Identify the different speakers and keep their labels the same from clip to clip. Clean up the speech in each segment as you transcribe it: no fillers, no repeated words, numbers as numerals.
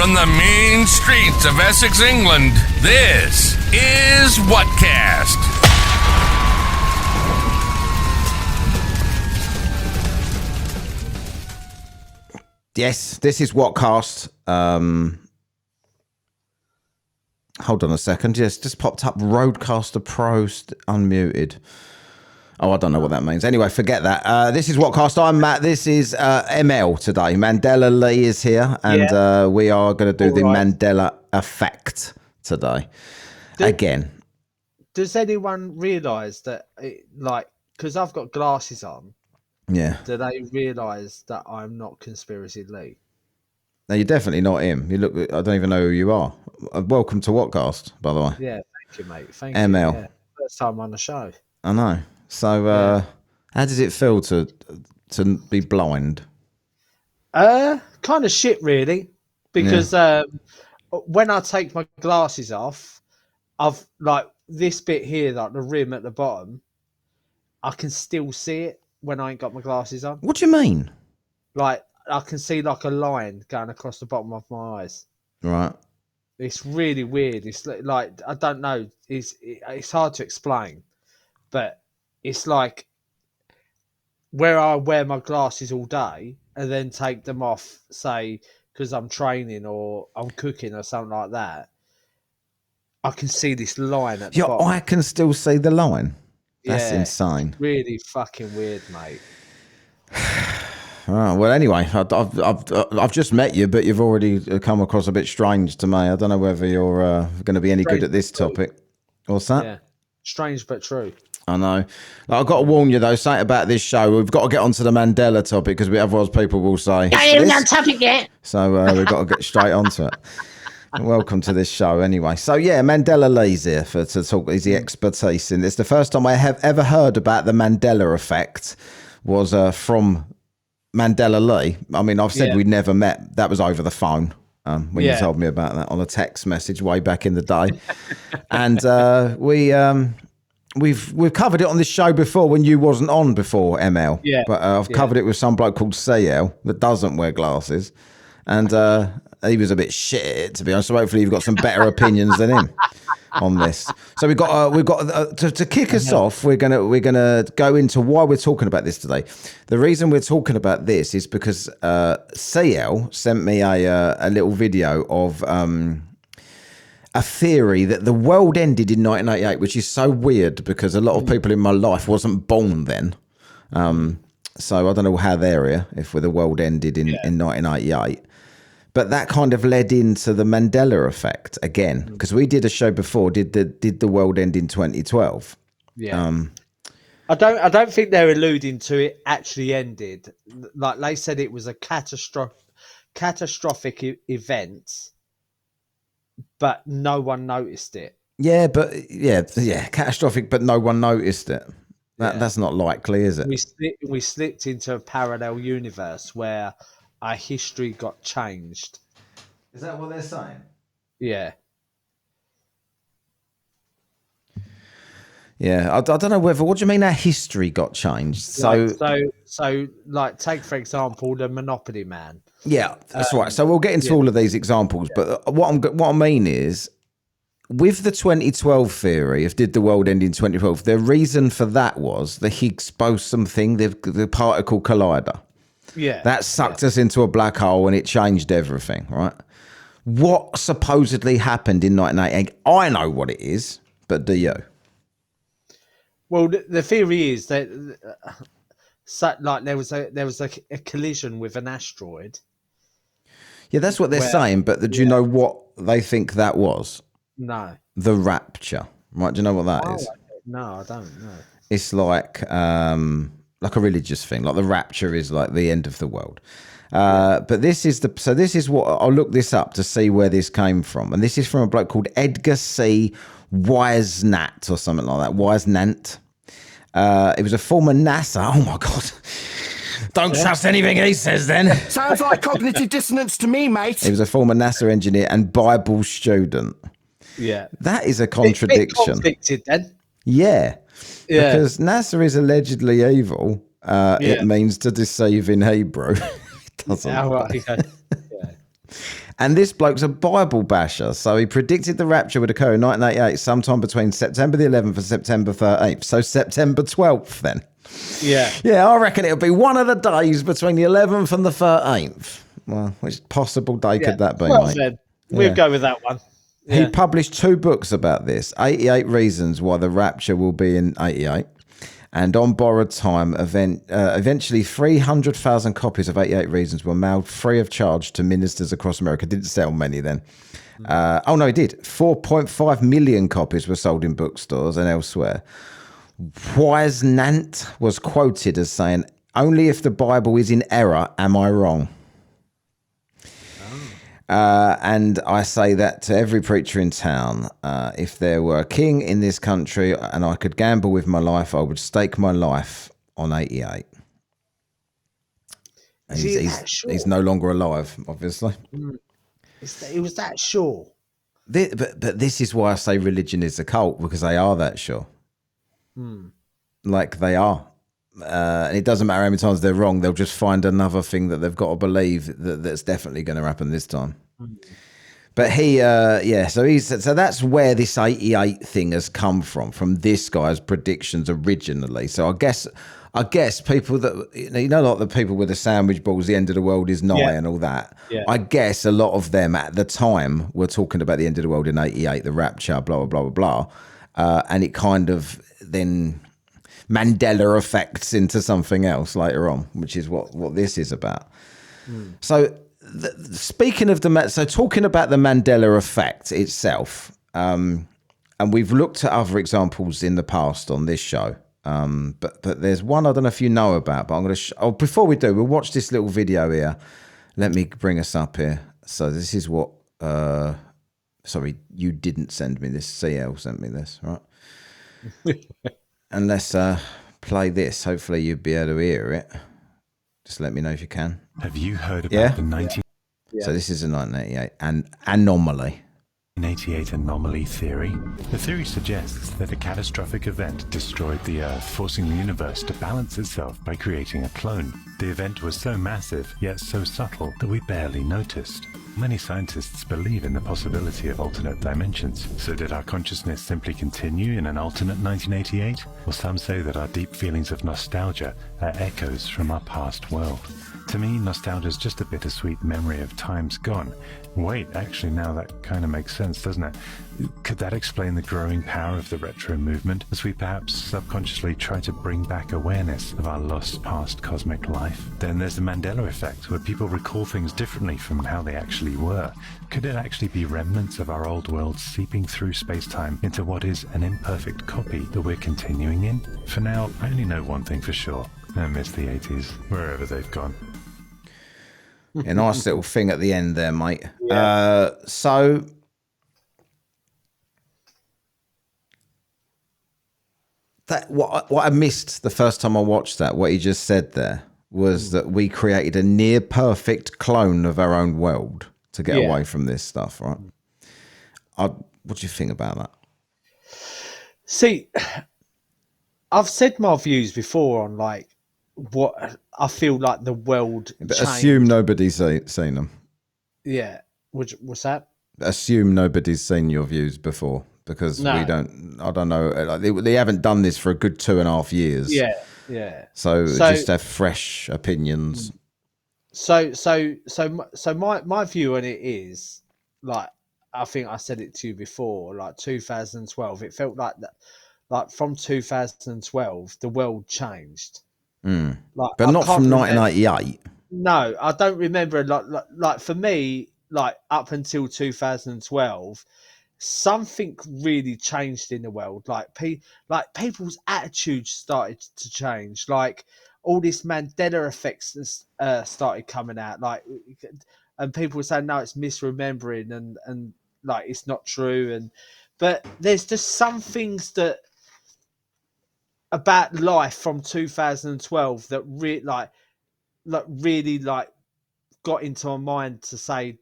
Speaker 1: From the mean streets of Essex, England, this is Whatcast.
Speaker 2: Yes, this is Whatcast. Hold on a second. Yes, just popped up Roadcaster Pro unmuted. Oh, I don't know what that means. Anyway, forget that. This is Whatcast. I'm Matt. This is ML today. Mandela Lee is here, and we are going to do the Mandela Effect today. Again.
Speaker 3: Does anyone realise that, because I've got glasses on, do they realise that I'm not Conspiracy Lee?
Speaker 2: No, you're definitely not him. You look. I don't even know who you are. Welcome to Whatcast, by the way.
Speaker 3: Yeah, thank you, mate. Thank
Speaker 2: ML.
Speaker 3: you. Yeah. First time on the show.
Speaker 2: I know. So, how does it feel to be blind?
Speaker 3: Kind of shit, really, because when I take my glasses off, I've this bit here, like the rim at the bottom, I can still see it when I ain't got my glasses on.
Speaker 2: What do you mean?
Speaker 3: Like I can see like a line going across the bottom of my eyes.
Speaker 2: Right.
Speaker 3: It's really weird. It's like I don't know. It's hard to explain, but it's like where I wear my glasses all day and then take them off, say, because I'm training or I'm cooking or something like that. I can see this line at the bottom.
Speaker 2: I can still see the line. That's insane.
Speaker 3: Really fucking weird, mate.
Speaker 2: Oh, well, anyway, I've just met you, but you've already come across a bit strange to me. I don't know whether you're going to be any good at this topic. What's that?
Speaker 3: Yeah, strange but true.
Speaker 2: I know. I've got to warn you, though, something about this show. We've got to get onto the Mandela topic because otherwise people will say...
Speaker 4: I ain't even on topic yet.
Speaker 2: So we've got to get straight onto it. Welcome to this show, anyway. So, Mandela Lee's here to talk. He's the expertise in this. The first time I have ever heard about the Mandela effect was from Mandela Lee. I mean, I've said we'd never met. That was over the phone when you told me about that on a text message way back in the day. And we've covered it on this show before when you wasn't on before, ML. Yeah. But I've covered it with some bloke called CL that doesn't wear glasses. And he was a bit shit at it, to be honest. So hopefully you've got some better opinions than him on this. So we've got to kick us off. We're gonna go into why we're talking about this today. The reason we're talking about this is because CL sent me a little video of a theory that the world ended in 1988, which is so weird because a lot of people in my life wasn't born then. So I don't know how they're here if the world ended in 1988. But that kind of led into the Mandela effect again, because we did a show before. Did the world end in 2012?
Speaker 3: Yeah. I don't think they're alluding to it actually ended. Like they said, it was a catastrophic event, but no one noticed it.
Speaker 2: Yeah, catastrophic, but no one noticed it. That's not likely, is it?
Speaker 3: We slipped into a parallel universe where our history got changed.
Speaker 2: Is that what they're saying?
Speaker 3: Yeah.
Speaker 2: Yeah, I don't know whether. What do you mean our history got changed? So,
Speaker 3: take for example the Monopoly Man.
Speaker 2: Yeah, that's right. So we'll get into all of these examples, but what I mean is, with the 2012 theory of did the world end in 2012, the reason for that was the Higgs boson thing, the particle collider.
Speaker 3: Yeah,
Speaker 2: that sucked us into a black hole and it changed everything, right? What supposedly happened in 1988? I know what it is, but do you?
Speaker 3: Well, the theory is that there was a collision with an asteroid.
Speaker 2: Yeah, that's what they're saying. But do you know what they think that was?
Speaker 3: No.
Speaker 2: The rapture, right? Do you know what that is?
Speaker 3: No, I don't know.
Speaker 2: It's like a religious thing. Like the rapture is like the end of the world. But this is what I'll look this up to see where this came from. And this is from a bloke called Edgar C. Weisnant or something like that. Weisnant. It was a former NASA. Oh my God. Don't trust anything he says then.
Speaker 4: Sounds like cognitive dissonance to me, mate.
Speaker 2: He was a former NASA engineer and Bible student.
Speaker 3: Yeah.
Speaker 2: That is a contradiction.
Speaker 3: Bit conflicted then.
Speaker 2: Yeah. Because NASA is allegedly evil. It means to deceive in Hebrew. It doesn't.
Speaker 3: Yeah.
Speaker 2: And this bloke's a Bible basher. So he predicted the rapture would occur in 1988, sometime between September the 11th and September 13th. So September 12th then.
Speaker 3: Yeah.
Speaker 2: Yeah, I reckon it'll be one of the days between the 11th and the 13th. Well, which possible day could that be,
Speaker 3: Well,
Speaker 2: mate?
Speaker 3: then, we'll go with that one.
Speaker 2: He published 2 books about this, 88 Reasons Why the Rapture Will Be in 88. And on borrowed time, eventually 300,000 copies of 88 Reasons were mailed free of charge to ministers across America. Didn't sell many then. Oh, no, it did. 4.5 million copies were sold in bookstores and elsewhere. Wisenant was quoted as saying, "Only if the Bible is in error am I wrong." And I say that to every preacher in town. If there were a king in this country and I could gamble with my life, I would stake my life on 88. He's no longer alive, obviously.
Speaker 3: It was that sure.
Speaker 2: But this is why I say religion is a cult, because they are that sure. Like they are. And it doesn't matter how many times they're wrong, they'll just find another thing that they've got to believe that's definitely going to happen this time. But so that's where this 88 thing has come from this guy's predictions originally. So I guess people that, like the people with the sandwich balls, the end of the world is nigh and all that. Yeah. I guess a lot of them at the time were talking about the end of the world in 88, the rapture, blah, blah, blah, blah, blah. And it kind of then Mandela effects into something else later on, which is what this is about. So speaking of talking about the Mandela effect itself, and we've looked at other examples in the past on this show, but there's one I don't know if you know about, but I'm going to before we do, we'll watch this little video here. Let me bring us up here. So this is what sorry, you didn't send me this, CL sent me this, right? And let's play this. Hopefully you'll be able to hear it. Just let me know if you can.
Speaker 5: Have you heard about the 1988
Speaker 2: So this is a 1988 anomaly.
Speaker 5: Anomaly theory? The theory suggests that a catastrophic event destroyed the Earth, forcing the universe to balance itself by creating a clone. The event was so massive, yet so subtle, that we barely noticed. Many scientists believe in the possibility of alternate dimensions. So did our consciousness simply continue in an alternate 1988? Or some say that our deep feelings of nostalgia are echoes from our past world. To me, nostalgia is just a bittersweet memory of times gone. Wait, actually now that kind of makes sense, doesn't it? Could that explain the growing power of the retro movement, as we perhaps subconsciously try to bring back awareness of our lost past cosmic life? Then there's the Mandela effect, where people recall things differently from how they actually were. Could it actually be remnants of our old world seeping through space-time into what is an imperfect copy that we're continuing in? For now, I only know one thing for sure. I miss the 80s, wherever they've gone.
Speaker 2: A nice little thing at the end there, mate. Yeah. So that what I missed the first time I watched that, what he just said there, was that we created a near perfect clone of our own world to get away from this stuff, right? What do you think about that?
Speaker 3: See, I've said my views before on like what I feel like the world
Speaker 2: but
Speaker 3: changed.
Speaker 2: Assume nobody's seen them.
Speaker 3: Yeah. What's that?
Speaker 2: Assume nobody's seen your views before, because I don't know. Like they haven't done this for a good 2.5 years.
Speaker 3: Yeah.
Speaker 2: So just have fresh opinions.
Speaker 3: So my view on it is, like, I think I said it to you before, like 2012, it felt like that, like from 2012, the world changed. Like,
Speaker 2: but not from 1988.
Speaker 3: No, I don't remember. Like for me, like up until 2012, something really changed in the world. Like people's attitudes started to change. Like all this Mandela effects started coming out. Like, and people were saying, no, it's misremembering and like it's not true. But there's just some things that about life from 2012 that really got into my mind to say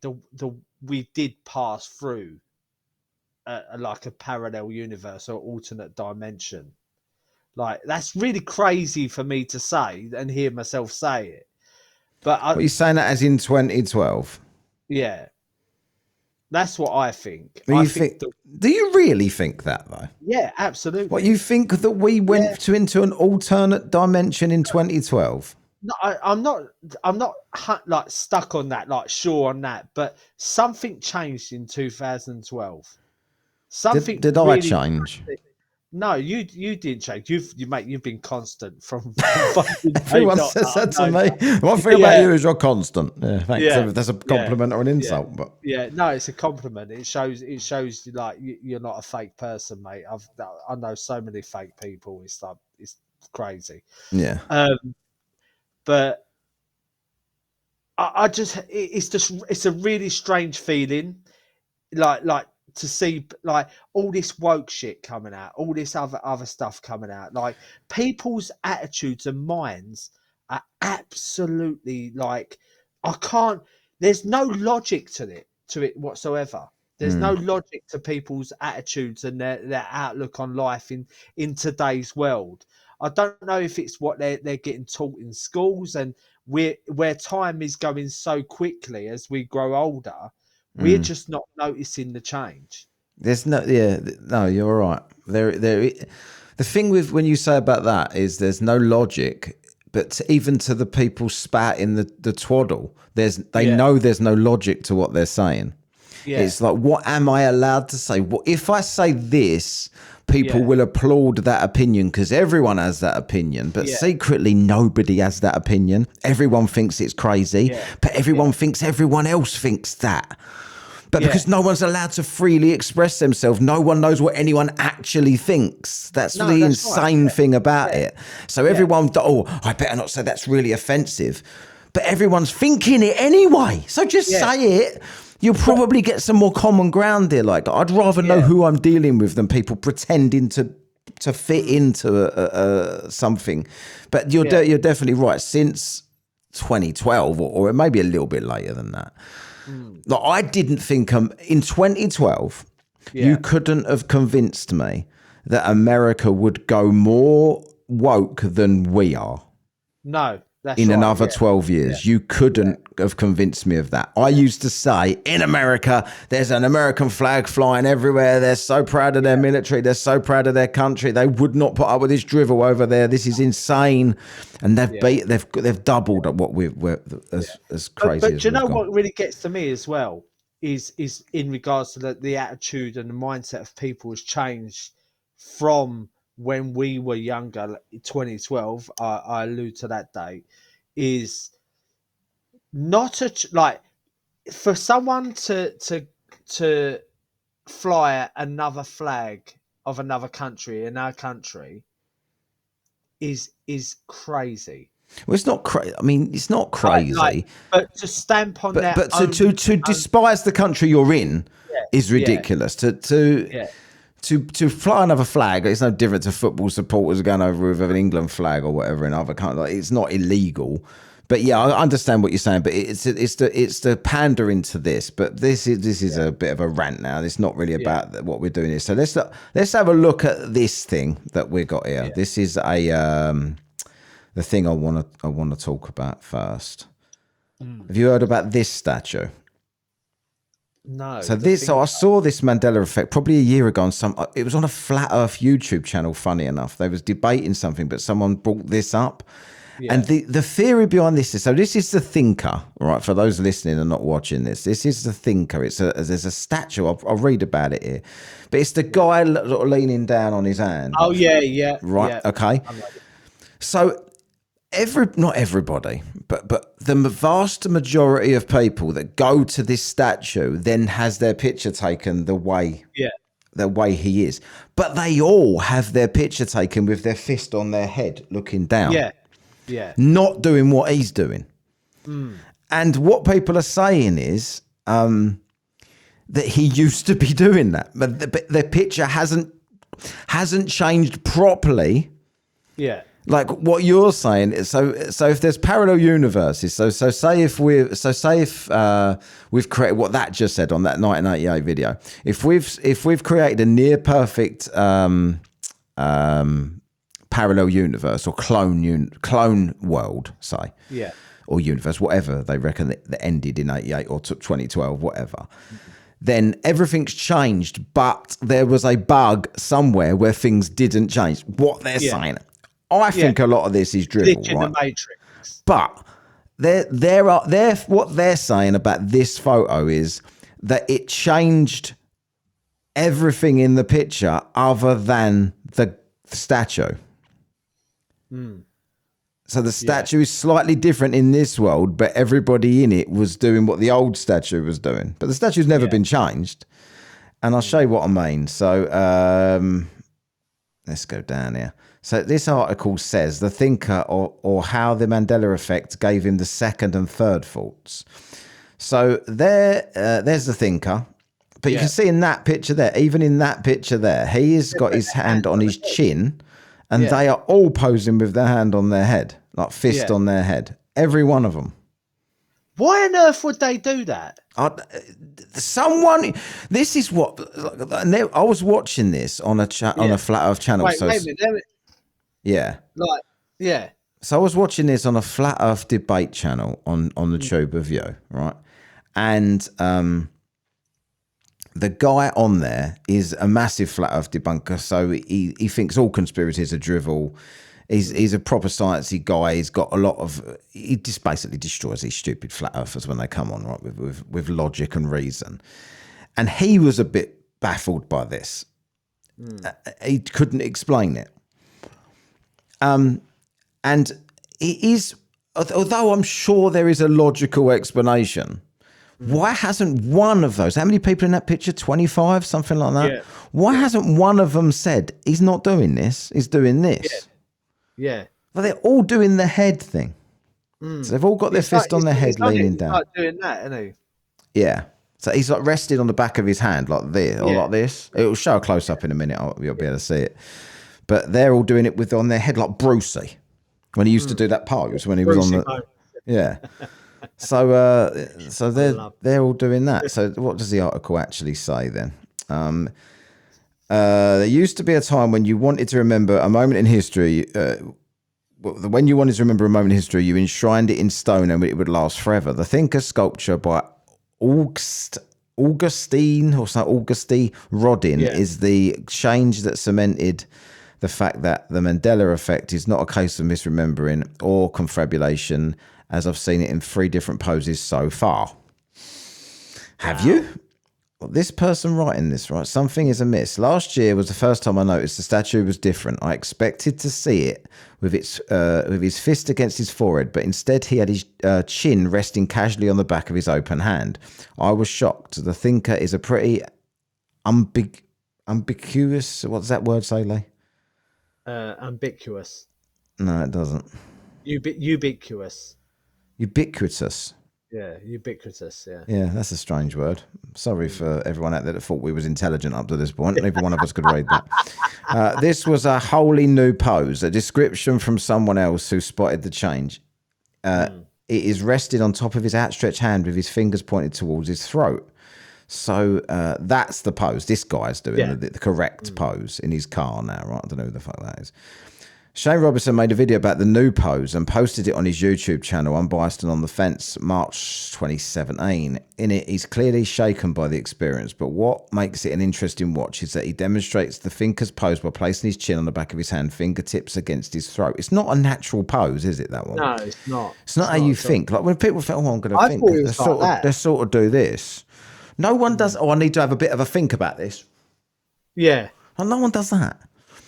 Speaker 3: we did pass through like a parallel universe or alternate dimension. Like that's really crazy for me to say and hear myself say it. But
Speaker 2: what are you saying that as in 2012?
Speaker 3: Yeah. That's what I think.
Speaker 2: Do you really think that though?
Speaker 3: Yeah, absolutely.
Speaker 2: What, you think that we went into an alternate dimension in 2012?
Speaker 3: No, I'm not like stuck on that, like sure on that. But something changed in 2012. Something
Speaker 2: Did I change?
Speaker 3: No, you didn't change. You've been constant from.
Speaker 2: Everyone says that to me. One thing about you is you're constant. Yeah, thanks.
Speaker 3: Yeah.
Speaker 2: That's a compliment or an insult, but
Speaker 3: no, it's a compliment. It shows like you're not a fake person, mate. I know so many fake people. It's like it's crazy.
Speaker 2: yeah.
Speaker 3: But it's a really strange feeling, like to see like all this woke shit coming out, all this other stuff coming out. Like people's attitudes and minds are absolutely like there's no logic to it whatsoever. There's no logic to people's attitudes and their outlook on life in today's world. I don't know if it's what they're getting taught in schools, and where time is going so quickly as we grow older, we're just not noticing the change.
Speaker 2: There's no, you're right. The thing with when you say about that is there's no logic, but even to the people spat in the twaddle, they know there's no logic to what they're saying. Yeah. It's like, what am I allowed to say? Well, if I say this, people will applaud that opinion because everyone has that opinion, but secretly nobody has that opinion. Everyone thinks it's crazy, but everyone thinks everyone else thinks that. But because no one's allowed to freely express themselves, no one knows what anyone actually thinks. That's the insane thing about it. So everyone, I better not say that's really offensive. But everyone's thinking it anyway. So just say it. You'll probably get some more common ground there. Like, I'd rather know who I'm dealing with than people pretending to fit into something. But you're definitely right. Since 2012, or maybe a little bit later than that, like, I didn't think in 2012 you couldn't have convinced me that America would go more woke than we are.
Speaker 3: No.
Speaker 2: In another 12 years. You couldn't have convinced me of that. I used to say, in America, there's an American flag flying everywhere. They're so proud of their military. They're so proud of their country. They would not put up with this drivel over there. This is insane. And they've doubled at what we're as crazy as
Speaker 3: But do you know
Speaker 2: gone.
Speaker 3: what really gets to me as well is in regards to the attitude and the mindset of people has changed from when we were younger, 2012, I allude to that date, is not like for someone to fly another flag of another country in our country is crazy.
Speaker 2: Well, it's not crazy. I mean, it's not crazy.
Speaker 3: But to stamp on that.
Speaker 2: But to despise the country you're in is ridiculous. To fly another flag, it's no different to football supporters going over with an England flag or whatever in other countries. Like, it's not illegal, but I understand what you're saying. But it's the pandering to this. But this is a bit of a rant now. It's not really about what we're doing here. So let's have a look at this thing that we got here. Yeah. This is the thing I want to talk about first. Have you heard about this statue?
Speaker 3: No.
Speaker 2: So I saw this Mandela effect probably a year ago on it was on a Flat Earth YouTube channel, funny enough. They was debating something, but someone brought this up. Yeah. And the theory behind this is, so this is the thinker, right? For those listening and not watching this is the thinker. There's a statue. I'll read about it here. But it's the guy leaning down on his hand.
Speaker 3: Oh, yeah.
Speaker 2: Right,
Speaker 3: yeah.
Speaker 2: Okay. So not everybody, but the vast majority of people that go to this statue then has their picture taken the way he is. But they all have their picture taken with their fist on their head, looking down.
Speaker 3: Yeah.
Speaker 2: Not doing what he's doing. And what people are saying is that he used to be doing that, but the picture hasn't changed properly. Yeah. Like what you're saying is, so if there's parallel universes, so say if we've created what that just said on that 1988 video, if we've created a near perfect parallel universe or clone world, say, or universe, whatever they reckon that ended in 88 or 2012, whatever, then everything's changed, but there was a bug somewhere where things didn't change. What they're saying. I think a lot of this is drivel,
Speaker 3: Glitch in
Speaker 2: right?
Speaker 3: the Matrix.
Speaker 2: But what they're saying about this photo is that it changed everything in the picture other than the statue. So the statue is slightly different in this world, but everybody in it was doing what the old statue was doing. But the statue's never been changed. And I'll show you what I mean. So let's go down here. So this article says the thinker or how the Mandela effect gave him the second and third thoughts. So there's the thinker. But you can see in that picture there, even in that picture there, he has got his hand on his chin and they are all posing with their hand on their head, like fist on their head. Every one of them.
Speaker 3: Why on earth would they do that?
Speaker 2: This is what I was watching this on a on a flat Earth channel.
Speaker 3: Wait a minute.
Speaker 2: Yeah. So I was watching this on a flat Earth debate channel on the Tube of You, right? And the guy on there is a massive flat Earth debunker, so he thinks all conspiracies are drivel. He's a proper sciencey guy. He's got a lot of. He just basically destroys these stupid flat earthers when they come on, right, with logic and reason. And he was a bit baffled by this. He couldn't explain it. And he is, although I'm sure there is a logical explanation. Why hasn't one of those? How many people in that picture? 25, something like that. Yeah. Why hasn't one of them said he's not doing this? He's doing this.
Speaker 3: Yeah.
Speaker 2: Well, they're all doing the head thing. So they've all got their fist on their head, leaning down.
Speaker 3: He's like doing that, isn't he?
Speaker 2: Yeah. So he's like rested on the back of his hand like this or like this. It will show a close up in a minute. You'll be able to see it. But they're all doing it on their head like Brucey when he used to do that pose when he was on the. Yeah. So they're all doing that. So what does the article actually say then? There used to be a time when you wanted to remember a moment in history. When you wanted to remember a moment in history, you enshrined it in stone and it would last forever. The Thinker sculpture by Augustine Rodin is the change that cemented the fact that the Mandela effect is not a case of misremembering or confabulation, as I've seen it in 3 different poses so far. Have you? Well, this person writing this, right? Something is amiss. Last year was the first time I noticed the statue was different. I expected to see it with his fist against his forehead, but instead he had his chin resting casually on the back of his open hand. I was shocked. The Thinker is a pretty ambiguous. What does that word say, Lee?
Speaker 3: Ambiguous.
Speaker 2: No, it doesn't.
Speaker 3: Ubiquitous.
Speaker 2: Ubiquitous.
Speaker 3: Yeah, ubiquitous, yeah.
Speaker 2: Yeah, that's a strange word. Sorry for everyone out there that thought we was intelligent up to this point. Neither one of us could read that. This was a wholly new pose, a description from someone else who spotted the change. It is rested on top of his outstretched hand with his fingers pointed towards his throat. So that's the pose. This guy's doing the correct pose in his car now, right? I don't know who the fuck that is. Shane Robertson made a video about the new pose and posted it on his YouTube channel, Unbiased and on the Fence, March 2017. In it, he's clearly shaken by the experience, but what makes it an interesting watch is that he demonstrates the Thinker's pose by placing his chin on the back of his hand, fingertips against his throat. It's not a natural pose, is it, that one?
Speaker 3: No, it's not.
Speaker 2: It's not how you think. Like when people think, I'm going to think, they sort of do this. No one does, I need to have a bit of a think about this.
Speaker 3: Yeah.
Speaker 2: Well, no one does that.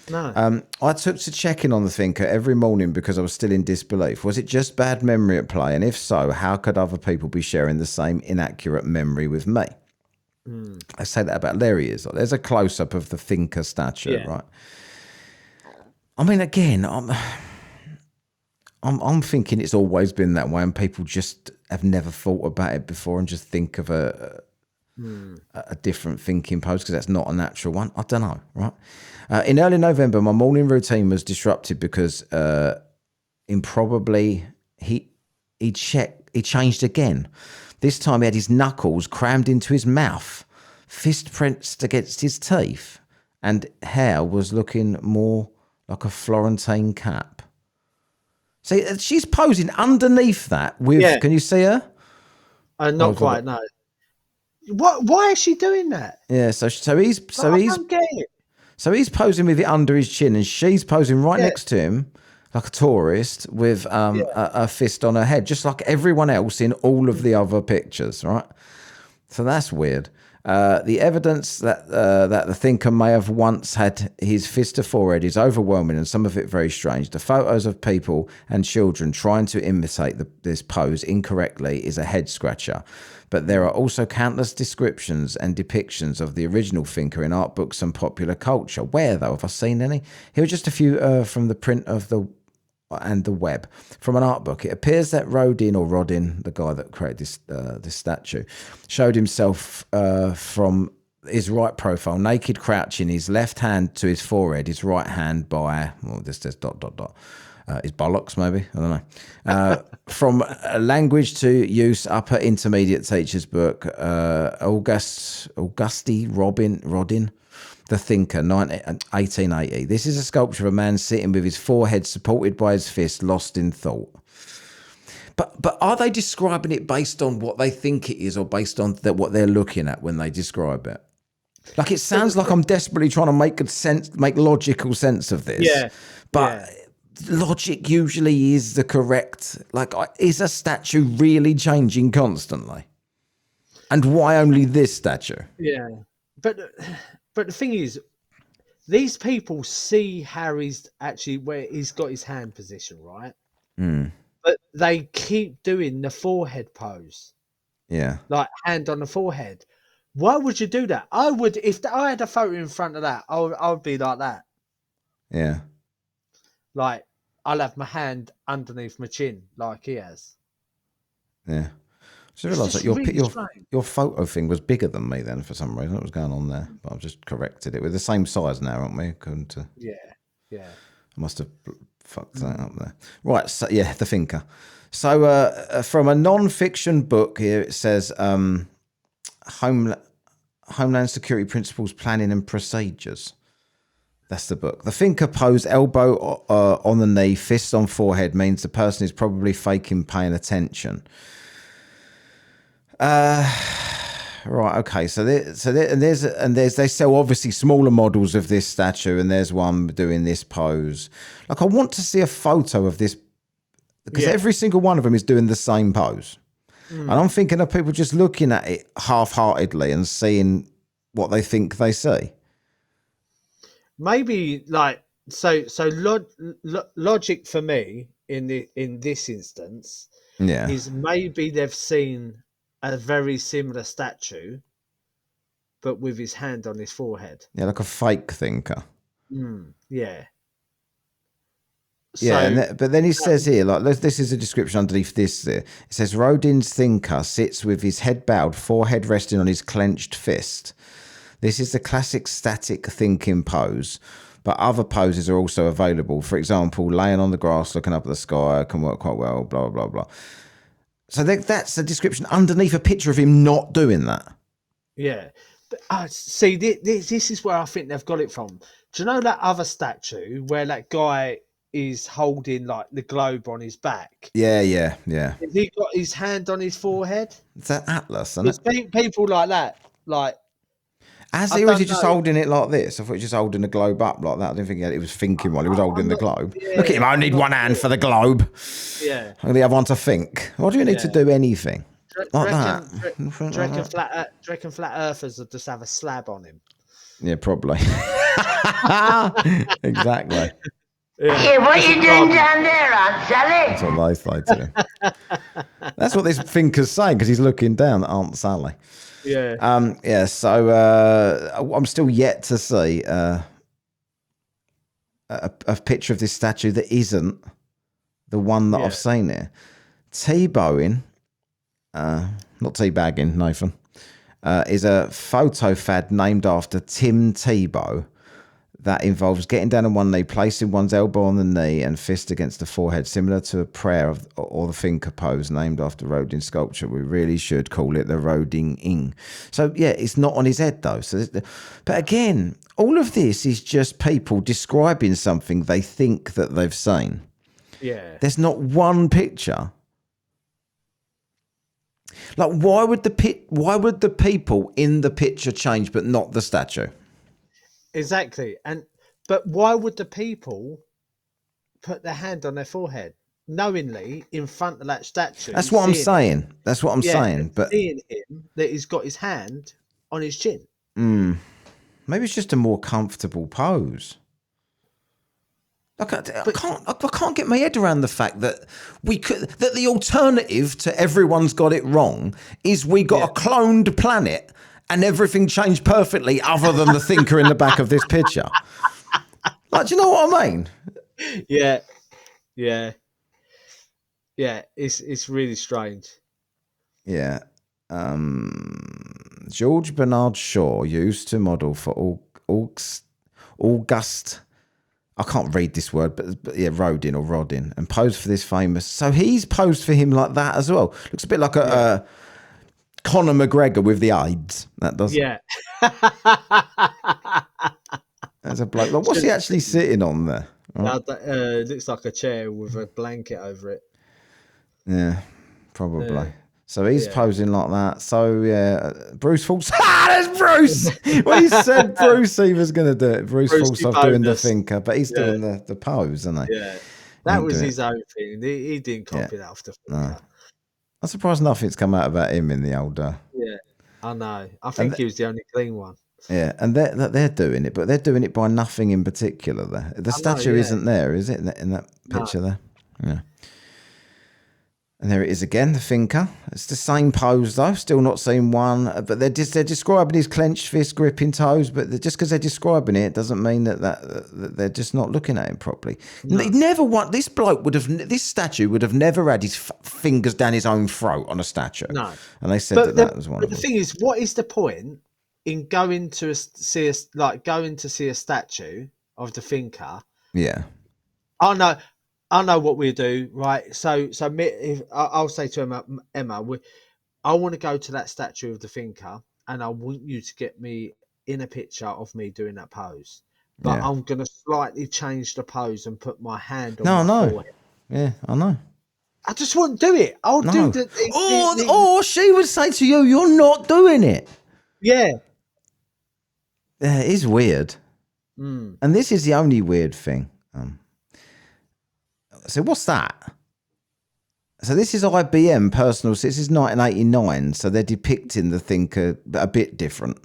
Speaker 3: No.
Speaker 2: I took to checking on the Thinker every morning because I was still in disbelief. Was it just bad memory at play? And if so, how could other people be sharing the same inaccurate memory with me? I say that about Larry is. There's a close-up of the Thinker statue, right? I mean, again, I'm thinking it's always been that way and people just have never thought about it before and just think of a different thinking pose because that's not a natural one. I don't know, right? In early November, my morning routine was disrupted because improbably he changed again. This time he had his knuckles crammed into his mouth, fist pressed against his teeth, and hair was looking more like a Florentine cap. See, she's posing underneath that with, can you see her?
Speaker 3: Not quite, no. Why is she doing that?
Speaker 2: Yeah, so
Speaker 3: I don't get it.
Speaker 2: So he's posing with it under his chin, and she's posing right
Speaker 3: Yeah.
Speaker 2: next to him, like a tourist, with a fist on her head, just like everyone else in all of the other pictures, right? So that's weird. The evidence that the thinker may have once had his fist to forehead is overwhelming, and some of it very strange. The photos of people and children trying to imitate this pose incorrectly is a head scratcher. But there are also countless descriptions and depictions of the original thinker in art books and popular culture. Where, though? Have I seen any? Here are just a few from the print of the web. From an art book, it appears that Rodin, the guy that created this statue, showed himself from his right profile, naked, crouching, his left hand to his forehead, his right hand by, this says ... his bollocks, maybe, I don't know. From language to use, upper intermediate teacher's book, Auguste Rodin, The Thinker, 1880. This is a sculpture of a man sitting with his forehead supported by his fist, lost in thought. But are they describing it based on what they think it is, or based on what they're looking at when they describe it? Like, it sounds like I'm desperately trying to make logical sense of this.
Speaker 3: Yeah.
Speaker 2: But logic usually is the correct. Like, is a statue really changing constantly? And why only this statue?
Speaker 3: Yeah, but the thing is, these people see Harry's actually where he's got his hand position, right? But they keep doing the forehead pose.
Speaker 2: Yeah.
Speaker 3: Like hand on the forehead. Why would you do that? I would, if I had a photo in front of that, I would be like that.
Speaker 2: Yeah.
Speaker 3: Like, I'll have my hand underneath my chin, like he has.
Speaker 2: Yeah. So I realised that your photo thing was bigger than me then for some reason. What was going on there? But I've just corrected it. We're the same size now, aren't we? According to...
Speaker 3: Yeah.
Speaker 2: I must have fucked that up there. Right, so yeah, the thinker. So from a non-fiction book here, it says Homeland Security Principles, Planning and Procedures. That's the book. The thinker pose, elbow on the knee, fist on forehead, means the person is probably faking paying attention. Right, okay. So they sell obviously smaller models of this statue, and there's one doing this pose. Like, I want to see a photo of this, because every single one of them is doing the same pose. And I'm thinking of people just looking at it half-heartedly and seeing what they think they see.
Speaker 3: Maybe like logic for me in this instance is maybe they've seen a very similar statue, but with his hand on his forehead.
Speaker 2: Yeah, like a fake thinker.
Speaker 3: Yeah.
Speaker 2: But then he says here, like, this is a description underneath this. It says Rodin's thinker sits with his head bowed, forehead resting on his clenched fist. This is the classic static thinking pose, but other poses are also available. For example, laying on the grass, looking up at the sky can work quite well, blah, blah, blah. So that's a description underneath a picture of him not doing that.
Speaker 3: Yeah. But, see, this is where I think they've got it from. Do you know that other statue where that guy is holding like the globe on his back?
Speaker 2: Yeah.
Speaker 3: Has he got his hand on his forehead?
Speaker 2: It's that Atlas, isn't it?
Speaker 3: People like that, like...
Speaker 2: As he was just holding it like this? I thought he was just holding the globe up like that. I didn't think he was thinking while he was holding the globe.
Speaker 3: Yeah,
Speaker 2: look at him, I need one hand for the globe.
Speaker 3: Yeah.
Speaker 2: And the other one to think. Why do you need to do anything like that?
Speaker 3: Do you reckon flat earthers would just have a slab on him?
Speaker 2: Yeah, probably. Exactly.
Speaker 4: Hey, what are you doing down there, Aunt Sally?
Speaker 2: That's what they say to him. That's what this thinker's saying, because he's looking down at Aunt Sally.
Speaker 3: Yeah.
Speaker 2: So I'm still yet to see a picture of this statue that isn't the one that I've seen here. T-bowing, not teabagging, Nathan, is a photo fad named after Tim Tebow that involves getting down on one knee, placing one's elbow on the knee and fist against the forehead, similar to a prayer or the thinker pose named after Rodin's sculpture. We really should call it the Rodin-ing. So, yeah, it's not on his head, though. But again, all of this is just people describing something they think that they've seen.
Speaker 3: Yeah.
Speaker 2: There's not one picture. Like, why would the people in the picture change, but not the statue?
Speaker 3: Exactly. But why would the people put their hand on their forehead, knowingly in front of that statue?
Speaker 2: That's what I'm saying. That's what I'm saying. But
Speaker 3: seeing him that he's got his hand on his chin.
Speaker 2: maybe it's just a more comfortable pose. Like, I can't get my head around the fact that that the alternative to everyone's got it wrong is we got a cloned planet and everything changed perfectly other than the thinker in the back of this picture. Like, do you know what I mean?
Speaker 3: Yeah. It's really strange.
Speaker 2: Yeah. George Bernard Shaw used to model for August. I can't read this word, but yeah, Rodin or Rodin, and posed for this famous. So he's posed for him like that as well. Looks a bit like a Conor McGregor with the AIDS. That does.
Speaker 3: Yeah.
Speaker 2: As a bloke. Like, what's he actually sitting on there? Right?
Speaker 3: Looks like a chair with a blanket over it.
Speaker 2: Yeah, probably. So he's posing like that. So yeah, Bruce falls. There's Bruce. Well, he said Bruce he was going to do it. Bruce Forsyth doing the thinker, but he's doing the pose, isn't he?
Speaker 3: Yeah, that was his own thing. He didn't copy that off the thinker.
Speaker 2: No. I'm surprised nothing's come out about him in the older.
Speaker 3: Yeah, I know. I think he was the only clean one.
Speaker 2: Yeah, and they're doing it, but they're doing it by nothing in particular. There, the statue isn't there, is it? In that picture there. Yeah. And there it is again, the thinker. It's the same pose though. Still not seen one, but they're describing his clenched fist, gripping toes. But just because they're describing it doesn't mean that they're just not looking at him properly. No. This statue would have never had his fingers down his own throat on a statue.
Speaker 3: No,
Speaker 2: and they said that was one.
Speaker 3: But the thing is, what is the point in going to see a statue of the thinker?
Speaker 2: Yeah.
Speaker 3: I know what we do, right? So I'll say to Emma, I want to go to that statue of the thinker, and I want you to get me in a picture of me doing that pose. But I'm going to slightly change the pose and put my hand on my forehead.
Speaker 2: Yeah, I know.
Speaker 3: I just won't do it. I'll do
Speaker 2: or she would say to you, "You're not doing it."
Speaker 3: Yeah.
Speaker 2: Yeah, it is weird. And this is the only weird thing. So what's that? So this is IBM personal. So this is 1989. So they're depicting the thinker a bit different,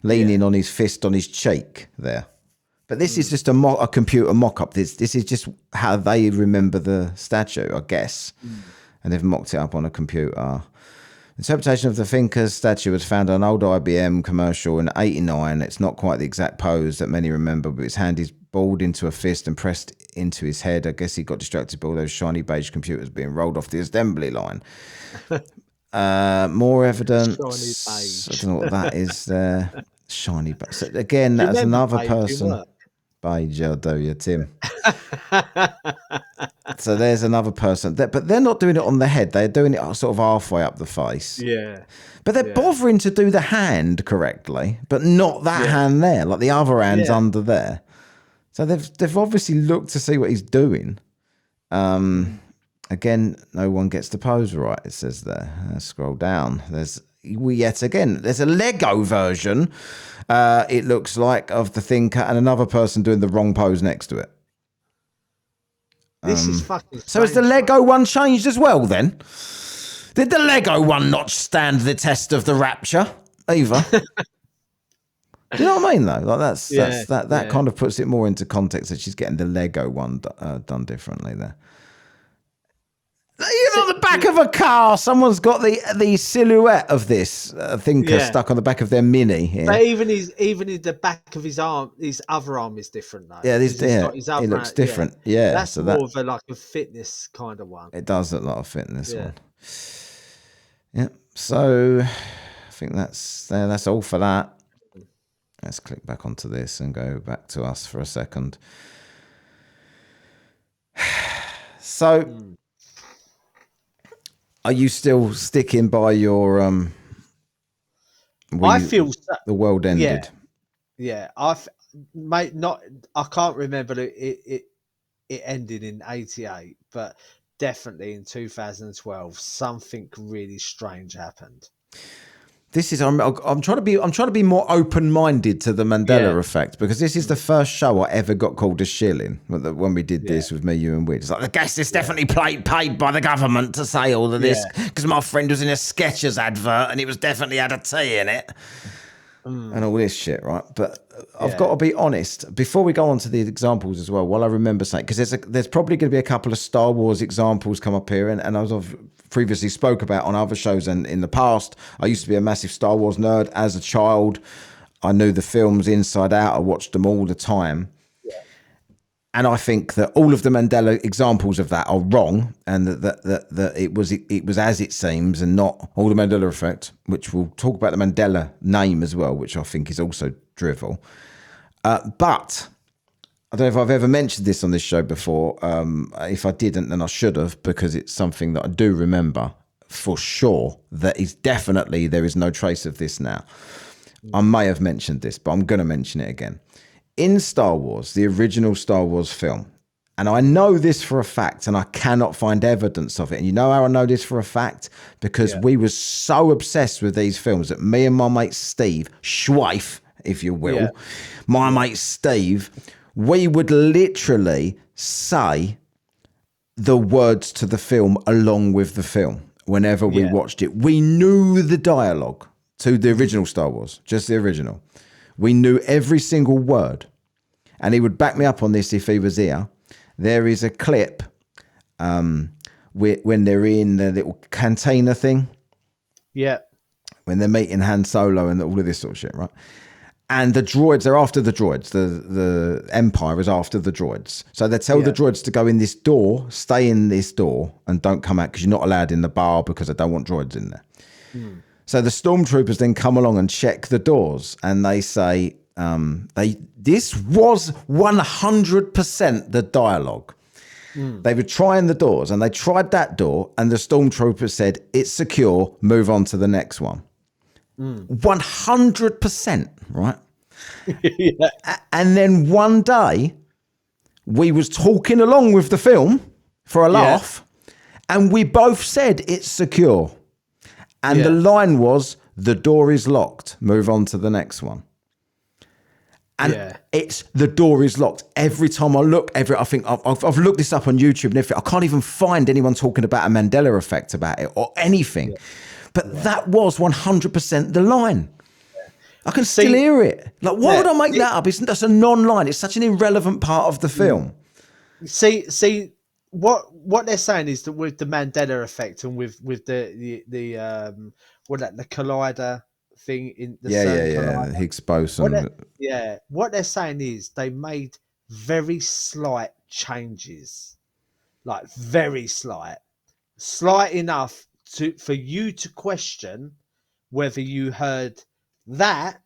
Speaker 2: leaning on his fist on his cheek there. But this is just a computer mock-up. This is just how they remember the statue, I guess. And they've mocked it up on a computer. Interpretation of the thinker's statue was found on an old IBM commercial in 89. It's not quite the exact pose that many remember, but his hand is balled into a fist and pressed into his head. I guess he got distracted by all those shiny beige computers being rolled off the assembly line. More evidence. I don't know what that is there. Shiny beige. So again, that's another person. Beige, I'll do you, Tim. So there's another person. But they're not doing it on the head. They're doing it sort of halfway up the face.
Speaker 3: Yeah.
Speaker 2: But they're bothering to do the hand correctly, but not that hand there. Like the other hand's under there. So they've obviously looked to see what he's doing. Again, no one gets the pose right, it says there. Scroll down. There's a Lego version, it looks like, of the thinker and another person doing the wrong pose next to it.
Speaker 3: This is fucking strange.
Speaker 2: So is the Lego one changed as well then? Did the Lego one not stand the test of the rapture either? Do you know what I mean, though? Like that kind of puts it more into context that she's getting the Lego one done differently there. Even on the back of a car, someone's got the silhouette of this thinker stuck on the back of their Mini here.
Speaker 3: But even the back of his arm, his other arm is different though.
Speaker 2: Yeah, it looks different. Yeah,
Speaker 3: that's so more of a fitness kind of one.
Speaker 2: It does look like a fitness one. Yeah. So I think that's all for that. Let's click back onto this and go back to us for a second. So, are you still sticking by your?
Speaker 3: I feel
Speaker 2: the world ended.
Speaker 3: Yeah. I can't remember it ended in 88, but definitely in 2012 something really strange happened.
Speaker 2: This is I'm trying to be more open-minded to the Mandela effect, because this is the first show I ever got called a shilling when we did this with me, you and Weird. It's like, I guess it's definitely paid by the government to say all of this, because my friend was in a Skechers advert and it was definitely had a T in it. And all this shit, right? But I've got to be honest, before we go on to the examples as well, while I remember saying, because there's probably going to be a couple of Star Wars examples come up here, and as I've previously spoke about on other shows and in the past, I used to be a massive Star Wars nerd as a child. I knew the films inside out. I watched them all the time. And I think that all of the Mandela examples of that are wrong, and that it was as it seems, and not all the Mandela effect, which we'll talk about the Mandela name as well, which I think is also drivel. But I don't know if I've ever mentioned this on this show before. If I didn't, then I should have, because it's something that I do remember for sure. That is definitely, there is no trace of this now. I may have mentioned this, but I'm going to mention it again. In Star Wars, the original Star Wars film, and I know this for a fact, and I cannot find evidence of it. And you know how I know this for a fact? Because we were so obsessed with these films that me and my mate Steve, Schweif, if you will, my mate Steve, we would literally say the words to the film along with the film whenever we watched it. We knew the dialogue to the original Star Wars, just the original. We knew every single word, and he would back me up on this if he was here. There is a clip when they're in the little cantina thing. Yeah. When they're meeting Han Solo and all of this sort of shit, right? And the droids, they're after the droids. The Empire is after the droids. So they tell the droids to go in this door, stay in this door, and don't come out because you're not allowed in the bar because I don't want droids in there. So the stormtroopers then come along and check the doors, and they say, this was 100% the dialogue. They were trying the doors, and they tried that door, and the stormtroopers said, it's secure, move on to the next one. 100%, right? And then one day, we was talking along with the film for a laugh, and we both said it's secure. And the line was, the door is locked. Move on to the next one. And it's the door is locked. Every time I look, I think I've looked this up on YouTube and everything. I can't even find anyone talking about a Mandela effect about it or anything. But that was 100% the line. I can still hear it. Like, why would I make that up? That's a non-line. It's such an irrelevant part of the film.
Speaker 3: See. What they're saying is that with the Mandela effect and with the collider thing in the
Speaker 2: the Higgs boson.
Speaker 3: What they're saying is they made very slight changes, like very slight enough for you to question whether you heard that.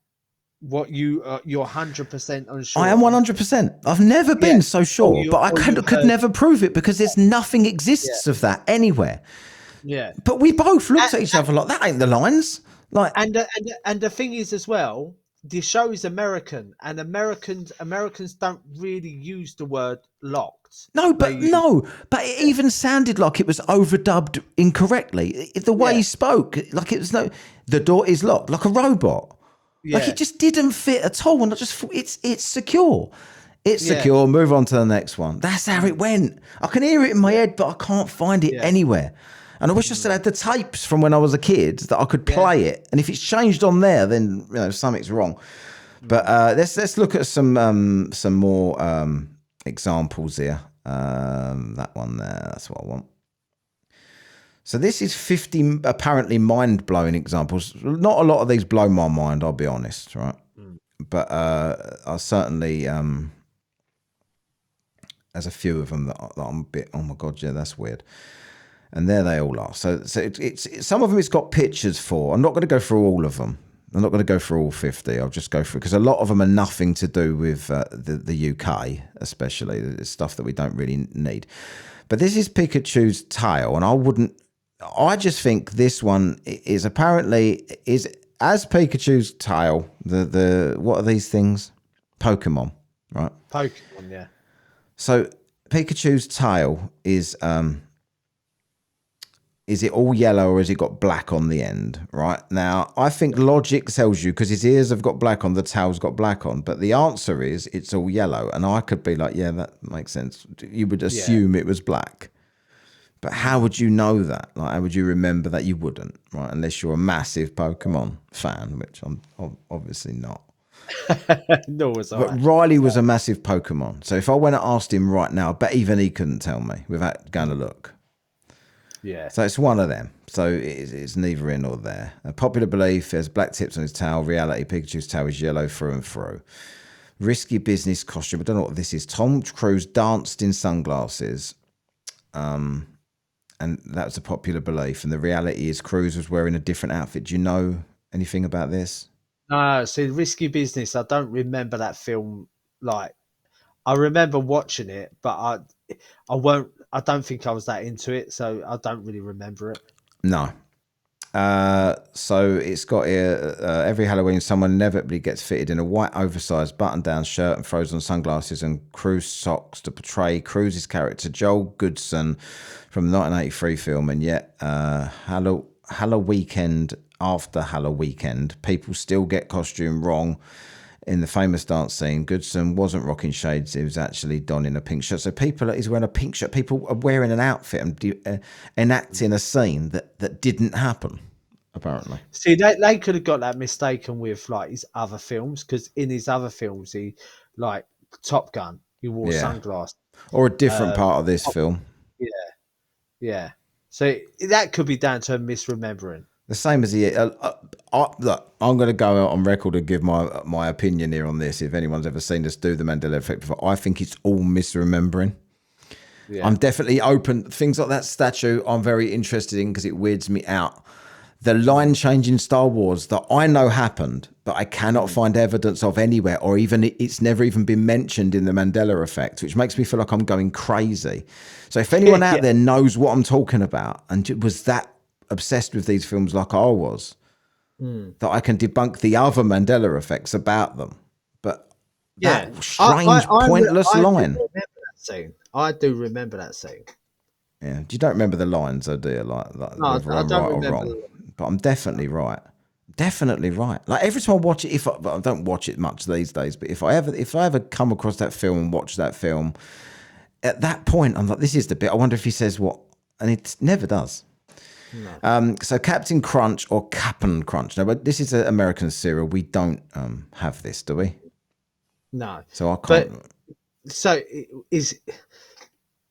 Speaker 3: What you're 100% unsure.
Speaker 2: I am 100%. I've never been so sure, but I could never prove it because there's nothing exists of that anywhere. Yeah. But we both looked at each other like, that ain't the lines. Like,
Speaker 3: and the thing is as well, the show is American, and Americans don't really use the word locked.
Speaker 2: No, but it even sounded like it was overdubbed incorrectly. The way he spoke, like it was the door is locked, like a robot. Like it just didn't fit at all, and I just thought it's secure. It's secure. Move on to the next one. That's how it went. I can hear it in my head, but I can't find it anywhere. And I wish I still had the tapes from when I was a kid that I could play it. And if it's changed on there, then something's wrong. But let's look at some more examples here. That one there. That's what I want. So this is 50 apparently mind-blowing examples. Not a lot of these blow my mind, I'll be honest, right? But I certainly, there's a few of them that I'm a bit, oh my God, yeah, that's weird. And there they all are. So it's some of them it's got pictures for. I'm not going to go through all of them. I'm not going to go through all 50. I'll just go through, because a lot of them are nothing to do with the UK, especially. It's stuff that we don't really need. But this is Pikachu's tail, and I just think this one is apparently as Pikachu's tail. The what are these things? Pokemon, right?
Speaker 3: Pokemon, yeah.
Speaker 2: So Pikachu's tail is is it all yellow or has it got black on the end? Right now, I think logic tells you because his ears have got black on, the tail's got black on. But the answer is it's all yellow, and I could be like, yeah, that makes sense. You would assume it was black, but how would you know that? Like, how would you remember that? You wouldn't, right? Unless you're a massive Pokemon fan, which I'm obviously not.
Speaker 3: No, was I.
Speaker 2: But Riley was a massive Pokemon, so if I went and asked him right now, but even he couldn't tell me without going to look.
Speaker 3: Yeah.
Speaker 2: So it's one of them. So it's neither in or there. A popular belief, there's black tips on his tail. Reality, Pikachu's tail is yellow through and through. Risky business costume. I don't know what this is. Tom Cruise danced in sunglasses. And that was a popular belief. And the reality is Cruise was wearing a different outfit. Do you know anything about this?
Speaker 3: No, see, Risky Business, I don't remember that film. Like, I remember watching it, but I don't think I was that into it, so I don't really remember it.
Speaker 2: No. So it's got here, every Halloween, someone inevitably gets fitted in a white oversized button-down shirt and throws on sunglasses and Cruise socks to portray Cruise's character, Joel Goodson, from the 1983 film. And yet, Halloween after Halloween, people still get costume wrong. In the famous dance scene, Goodson wasn't rocking shades. He was actually donning a pink shirt. So he's wearing a pink shirt. People are wearing an outfit and enacting a scene that didn't happen, apparently.
Speaker 3: See, they could have got that mistaken with like his other films, because in his other films, he, like Top Gun, he wore sunglasses.
Speaker 2: Or a different part of this film.
Speaker 3: Yeah. So that could be down to a misremembering.
Speaker 2: The same as look, I'm going to go out on record and give my opinion here on this. If anyone's ever seen us do the Mandela Effect before, I think it's all misremembering. Yeah. I'm definitely open. Things like that statue, I'm very interested in because it weirds me out. The line change in Star Wars that I know happened, but I cannot find evidence of anywhere, or even it's never even been mentioned in the Mandela Effect, which makes me feel like I'm going crazy. So if anyone out there knows what I'm talking about and was that obsessed with these films like I was, that I can debunk the other Mandela effects about them. But that strange, pointless line.
Speaker 3: I do remember that scene.
Speaker 2: Yeah, you don't remember the lines, though, do you? Like
Speaker 3: no, I don't
Speaker 2: right
Speaker 3: remember.
Speaker 2: Or wrong. But I'm definitely right. Definitely right. Like every time I watch it, I don't watch it much these days, but if I ever come across that film and watch that film, at that point I'm like, this is the bit. I wonder if he says what, and it never does. No. So Captain Crunch or Cap'n Crunch. No, but this is an American cereal. We don't have this, do we?
Speaker 3: No.
Speaker 2: So I can't.
Speaker 3: But, so it is,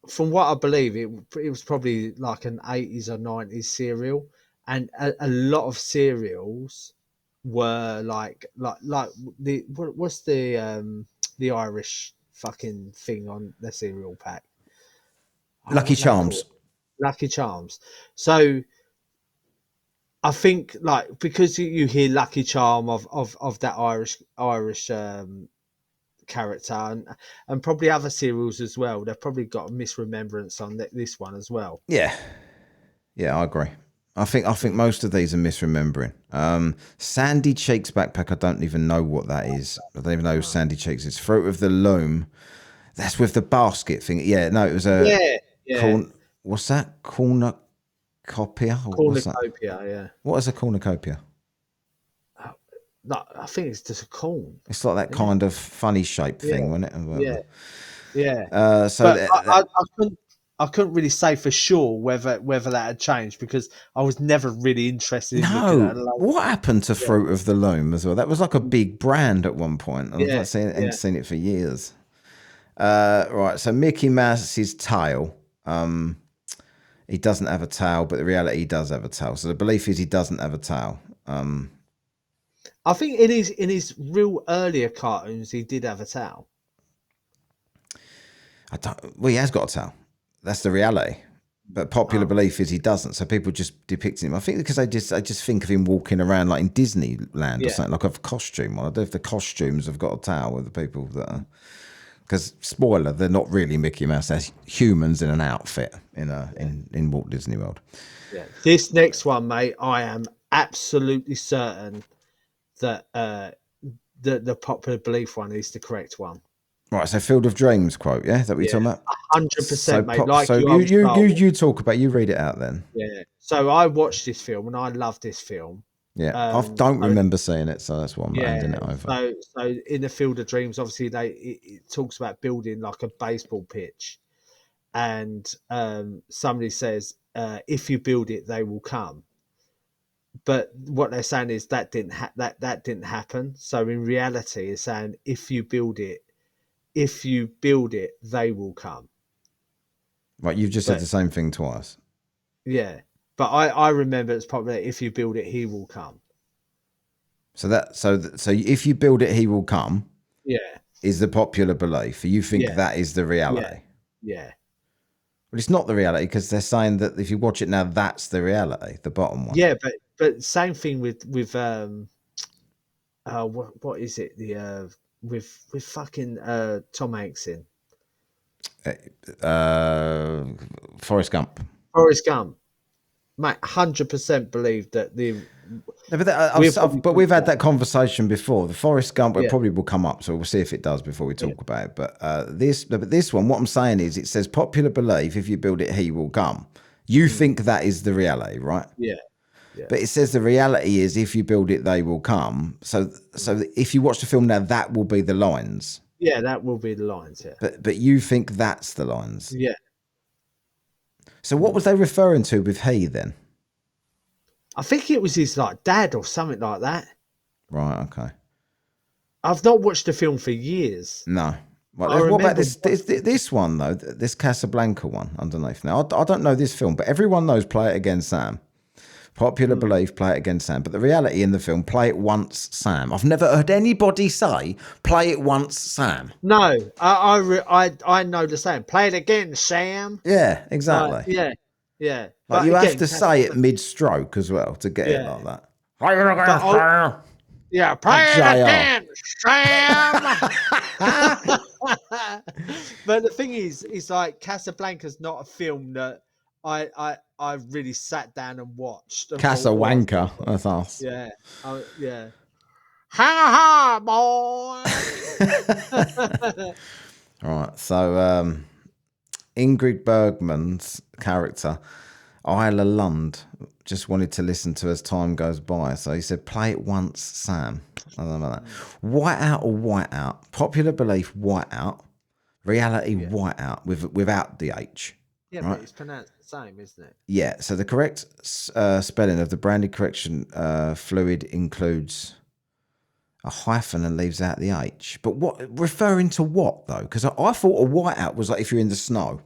Speaker 3: from what I believe, it was probably like an 80s or 90s cereal, and a lot of cereals were like the what's the Irish fucking thing on the cereal pack?
Speaker 2: Lucky Charms.
Speaker 3: Lucky Charms. So I think, like, because you hear Lucky Charm of that Irish character, and probably other cereals as well, they've probably got a misremembrance on this one as well.
Speaker 2: Yeah, I agree. I think most of these are misremembering. Sandy Cheeks backpack. I don't even know what that is. I don't even know who Sandy Cheeks is. Fruit of the Loom. That's with the basket thing. Yeah, no, it was a what's that? Cornucopia?
Speaker 3: Cornucopia, yeah.
Speaker 2: What is a cornucopia?
Speaker 3: No, I think it's just a corn.
Speaker 2: It's like that kind of funny shape thing, wasn't it?
Speaker 3: Yeah.
Speaker 2: So
Speaker 3: I couldn't really say for sure whether that had changed, because I was never really interested in looking at it.
Speaker 2: What happened to Fruit of the Loom as well? That was like a big brand at one point. I've not seen it for years. Right, so Mickey Mouse's tail. He doesn't have a tail, but the reality he does have a tail. So the belief is he doesn't have a tail.
Speaker 3: I think in his real earlier cartoons he did have a tail.
Speaker 2: He has got a tail. That's the reality. But popular belief is he doesn't. So people just depict him. I think because I just think of him walking around like in Disneyland or something, like a costume. I don't know if the costumes have got a tail with the people that are. Because spoiler, they're not really Mickey Mouse. They're humans in an outfit in Walt Disney World.
Speaker 3: Yeah. This next one, mate, I am absolutely certain that the popular belief one is the correct one.
Speaker 2: Right, so Field of Dreams quote, yeah? Is that what you're talking about?
Speaker 3: 100%, mate. Like
Speaker 2: so you talk about, you read it out then.
Speaker 3: Yeah. So I watched this film and I love this film.
Speaker 2: Yeah, I don't remember seeing it, so that's why I'm handing it over.
Speaker 3: So in the Field of Dreams, obviously it talks about building like a baseball pitch, and somebody says, "If you build it, they will come." But what they're saying is that didn't happen. So in reality, it's saying if you build it, they will come.
Speaker 2: Right, you've just said the same thing twice.
Speaker 3: Yeah, but I remember it's probably if you build it, he will come. So
Speaker 2: if you build it, he will come.
Speaker 3: Yeah,
Speaker 2: is the popular belief. You think that is the reality?
Speaker 3: Yeah. Well,
Speaker 2: it's not the reality because they're saying that if you watch it now, that's the reality. The bottom one.
Speaker 3: Yeah, but same thing with what is it? The with fucking Tom Hanks in
Speaker 2: Forrest Gump.
Speaker 3: Mate, 100% believe that the.
Speaker 2: No, but we've had that conversation before. The Forrest Gump probably will come up, so we'll see if it does before we talk about it. But this one, what I'm saying is, it says popular belief: if you build it, he will come. You think that is the reality, right?
Speaker 3: Yeah.
Speaker 2: But it says the reality is, if you build it, they will come. So if you watch the film now, that will be the lines.
Speaker 3: Yeah, that will be the lines. Yeah.
Speaker 2: But you think that's the lines.
Speaker 3: Yeah.
Speaker 2: So what was they referring to with he then?
Speaker 3: I think it was his like dad or something like that.
Speaker 2: Right. Okay.
Speaker 3: I've not watched the film for years.
Speaker 2: No. Right, what about this one though? This Casablanca one underneath. Now I don't know this film, but everyone knows Play It Again, Sam. Popular belief, Play It Again, Sam. But the reality in the film, Play It Once, Sam. I've never heard anybody say Play It Once, Sam.
Speaker 3: No, I know the same. Play it again, Sam.
Speaker 2: Yeah, exactly.
Speaker 3: Yeah.
Speaker 2: Like you have to say it mid-stroke as well to get it like that. Play it again, Sam.
Speaker 3: Yeah, play it again, Sam. But the thing is, it's like Casablanca's not a film that I really sat down and watched.
Speaker 2: Casablanca, that's us.
Speaker 3: Yeah, yeah. Ha ha, boy.
Speaker 2: All right, so Ingrid Bergman's character, Isla Lund, just wanted to listen to as time goes by. So he said, play it once, Sam. I don't know about that. White out or white out? Popular belief, white out. Reality, white out without the H.
Speaker 3: Yeah, right? But it's pronounced the same, isn't it?
Speaker 2: Yeah, so the correct spelling of the branded correction fluid includes a hyphen and leaves out the H. But what referring to what, though? Because I thought a whiteout was like if you're in the snow.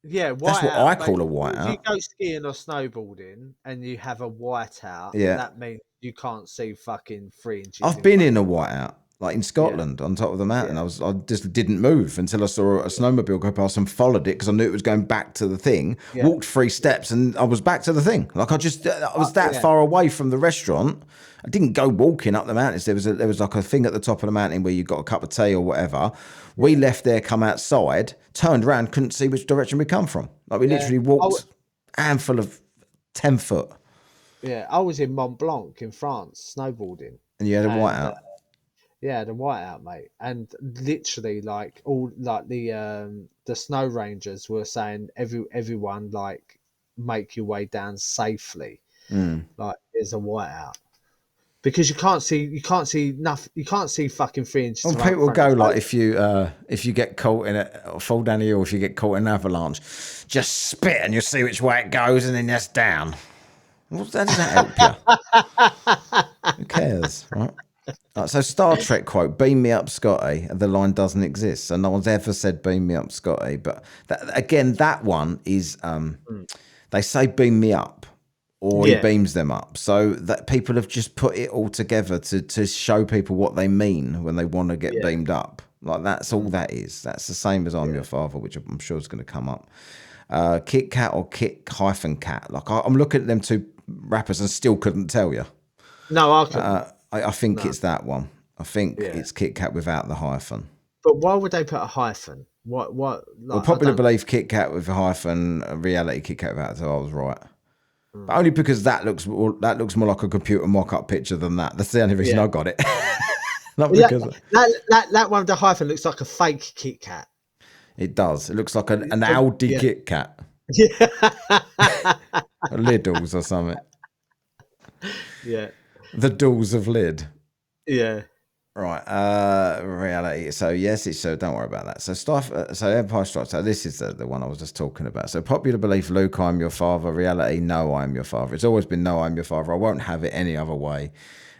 Speaker 3: Yeah,
Speaker 2: that's what I call a whiteout.
Speaker 3: If you go skiing or snowboarding and you have a whiteout, that means you can't see fucking 3 inches.
Speaker 2: I've been in a whiteout. Like in Scotland, on top of the mountain, I just didn't move until I saw a snowmobile go past and followed it because I knew it was going back to the thing. Yeah. Walked 3 steps and I was back to the thing. Like I was that far away from the restaurant. I didn't go walking up the mountains. There was like a thing at the top of the mountain where you got a cup of tea or whatever. We left there, come outside, turned around, couldn't see which direction we come from. Like we literally walked a handful of 10 foot.
Speaker 3: Yeah, I was in Mont Blanc in France snowboarding,
Speaker 2: and you had a whiteout.
Speaker 3: Yeah, the whiteout, mate, and literally like all like the snow rangers were saying everyone like make your way down safely. Like there's a whiteout because you can't see nothing. You can't see fucking 3 inches.
Speaker 2: Well, people go like if you get caught in it or fall down a hill, if you get caught in an avalanche, just spit and you'll see which way it goes, and then that's down. Well, that doesn't help you. Who cares, right? So Star Trek quote, beam me up, Scotty. The line doesn't exist. So no one's ever said beam me up, Scotty. But that one is, they say beam me up or he beams them up. So that people have just put it all together to show people what they mean when they want to get beamed up. Like that's all that is. That's the same as I'm your father, which I'm sure is going to come up. Kit Kat or Kit-Kat. Like I'm looking at them two rappers and still couldn't tell you.
Speaker 3: No, I couldn't.
Speaker 2: I think it's that one. I think it's Kit Kat without the hyphen.
Speaker 3: But why would they put a hyphen? What? Like,
Speaker 2: well, popular belief Kit Kat with a hyphen, reality Kit Kat without. So I was right. But only because that looks more like a computer mock-up picture than that. That's the only reason I got it. Not
Speaker 3: Yeah,
Speaker 2: because
Speaker 3: that one with the hyphen looks like a fake Kit Kat.
Speaker 2: it does. It looks like an Aldi Kit Kat,
Speaker 3: Yeah.
Speaker 2: a Lidl's or something.
Speaker 3: Yeah.
Speaker 2: The Dolls of Lid.
Speaker 3: Yeah.
Speaker 2: Right, reality. So yes, it's so. Don't worry about that. So stuff. So Empire Strikes. So this is the one I was just talking about. So popular belief: Luke, I'm your father. Reality: No, I'm your father. It's always been no, I'm your father. I won't have it any other way.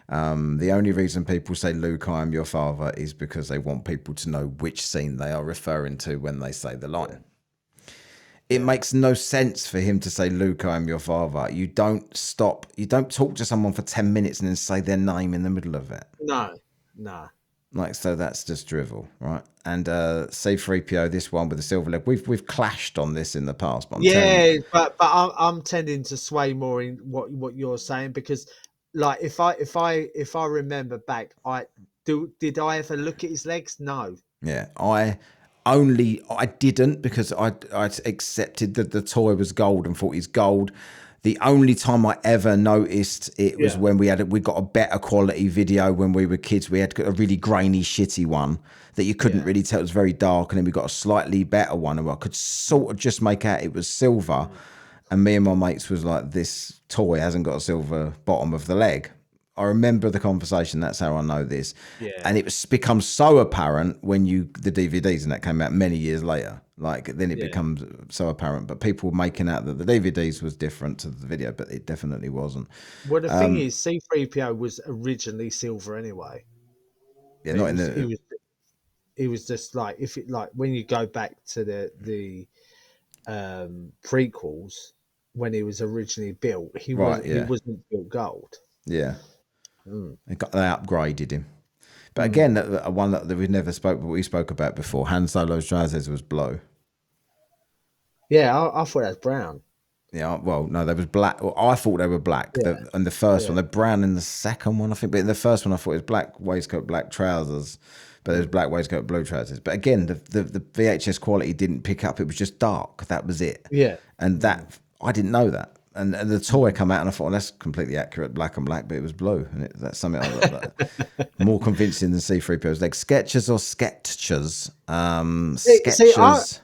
Speaker 2: The only reason people say Luke, I am your father is because they want people to know which scene they are referring to when they say the line. It makes no sense for him to say, Luke, I am your father. You don't stop. You don't talk to someone for 10 minutes and then say their name in the middle of it.
Speaker 3: No.
Speaker 2: Like, so that's just drivel, right? And C3PO, this one with the silver leg, we've clashed on this in the past. But
Speaker 3: but I'm tending to sway more in what you're saying, because like if I remember back, did I ever look at his legs? No.
Speaker 2: Yeah, I didn't, because I accepted that the toy was gold and thought he's gold. The only time I ever noticed it was when we got a better quality video when we were kids. We had a really grainy, shitty one that you couldn't really tell. It was very dark, and then we got a slightly better one, and I could sort of just make out it was silver. And me and my mates was like, this toy hasn't got a silver bottom of the leg. I remember the conversation. That's how I know this. Yeah. And it was become so apparent when the DVDs and that came out many years later. Like then it becomes so apparent. But people were making out that the DVDs was different to the video, but it definitely wasn't.
Speaker 3: Well, the thing is, C3PO was originally silver anyway.
Speaker 2: Yeah, not in the.
Speaker 3: It was just like when you go back to the prequels when he was originally built, he wasn't built gold.
Speaker 2: Yeah. They upgraded him. But again, one that we never spoke, but we spoke about before, Han Solo's trousers was blue.
Speaker 3: Yeah, I thought that was brown.
Speaker 2: Yeah, well, no, they was black. Well, I thought they were black.
Speaker 3: Yeah.
Speaker 2: And the first one, they're brown in the second one, I think. But in the first one, I thought it was black waistcoat, black trousers. But it was black waistcoat, blue trousers. But again, the VHS quality didn't pick up. It was just dark. That was it. Yeah. And that, I didn't know that. And the toy come out, and I thought, well, that's completely accurate, black and black, but it was blue. And that's something I like. More convincing than C3PO's like Sketchers or Sketchers. Sketchers.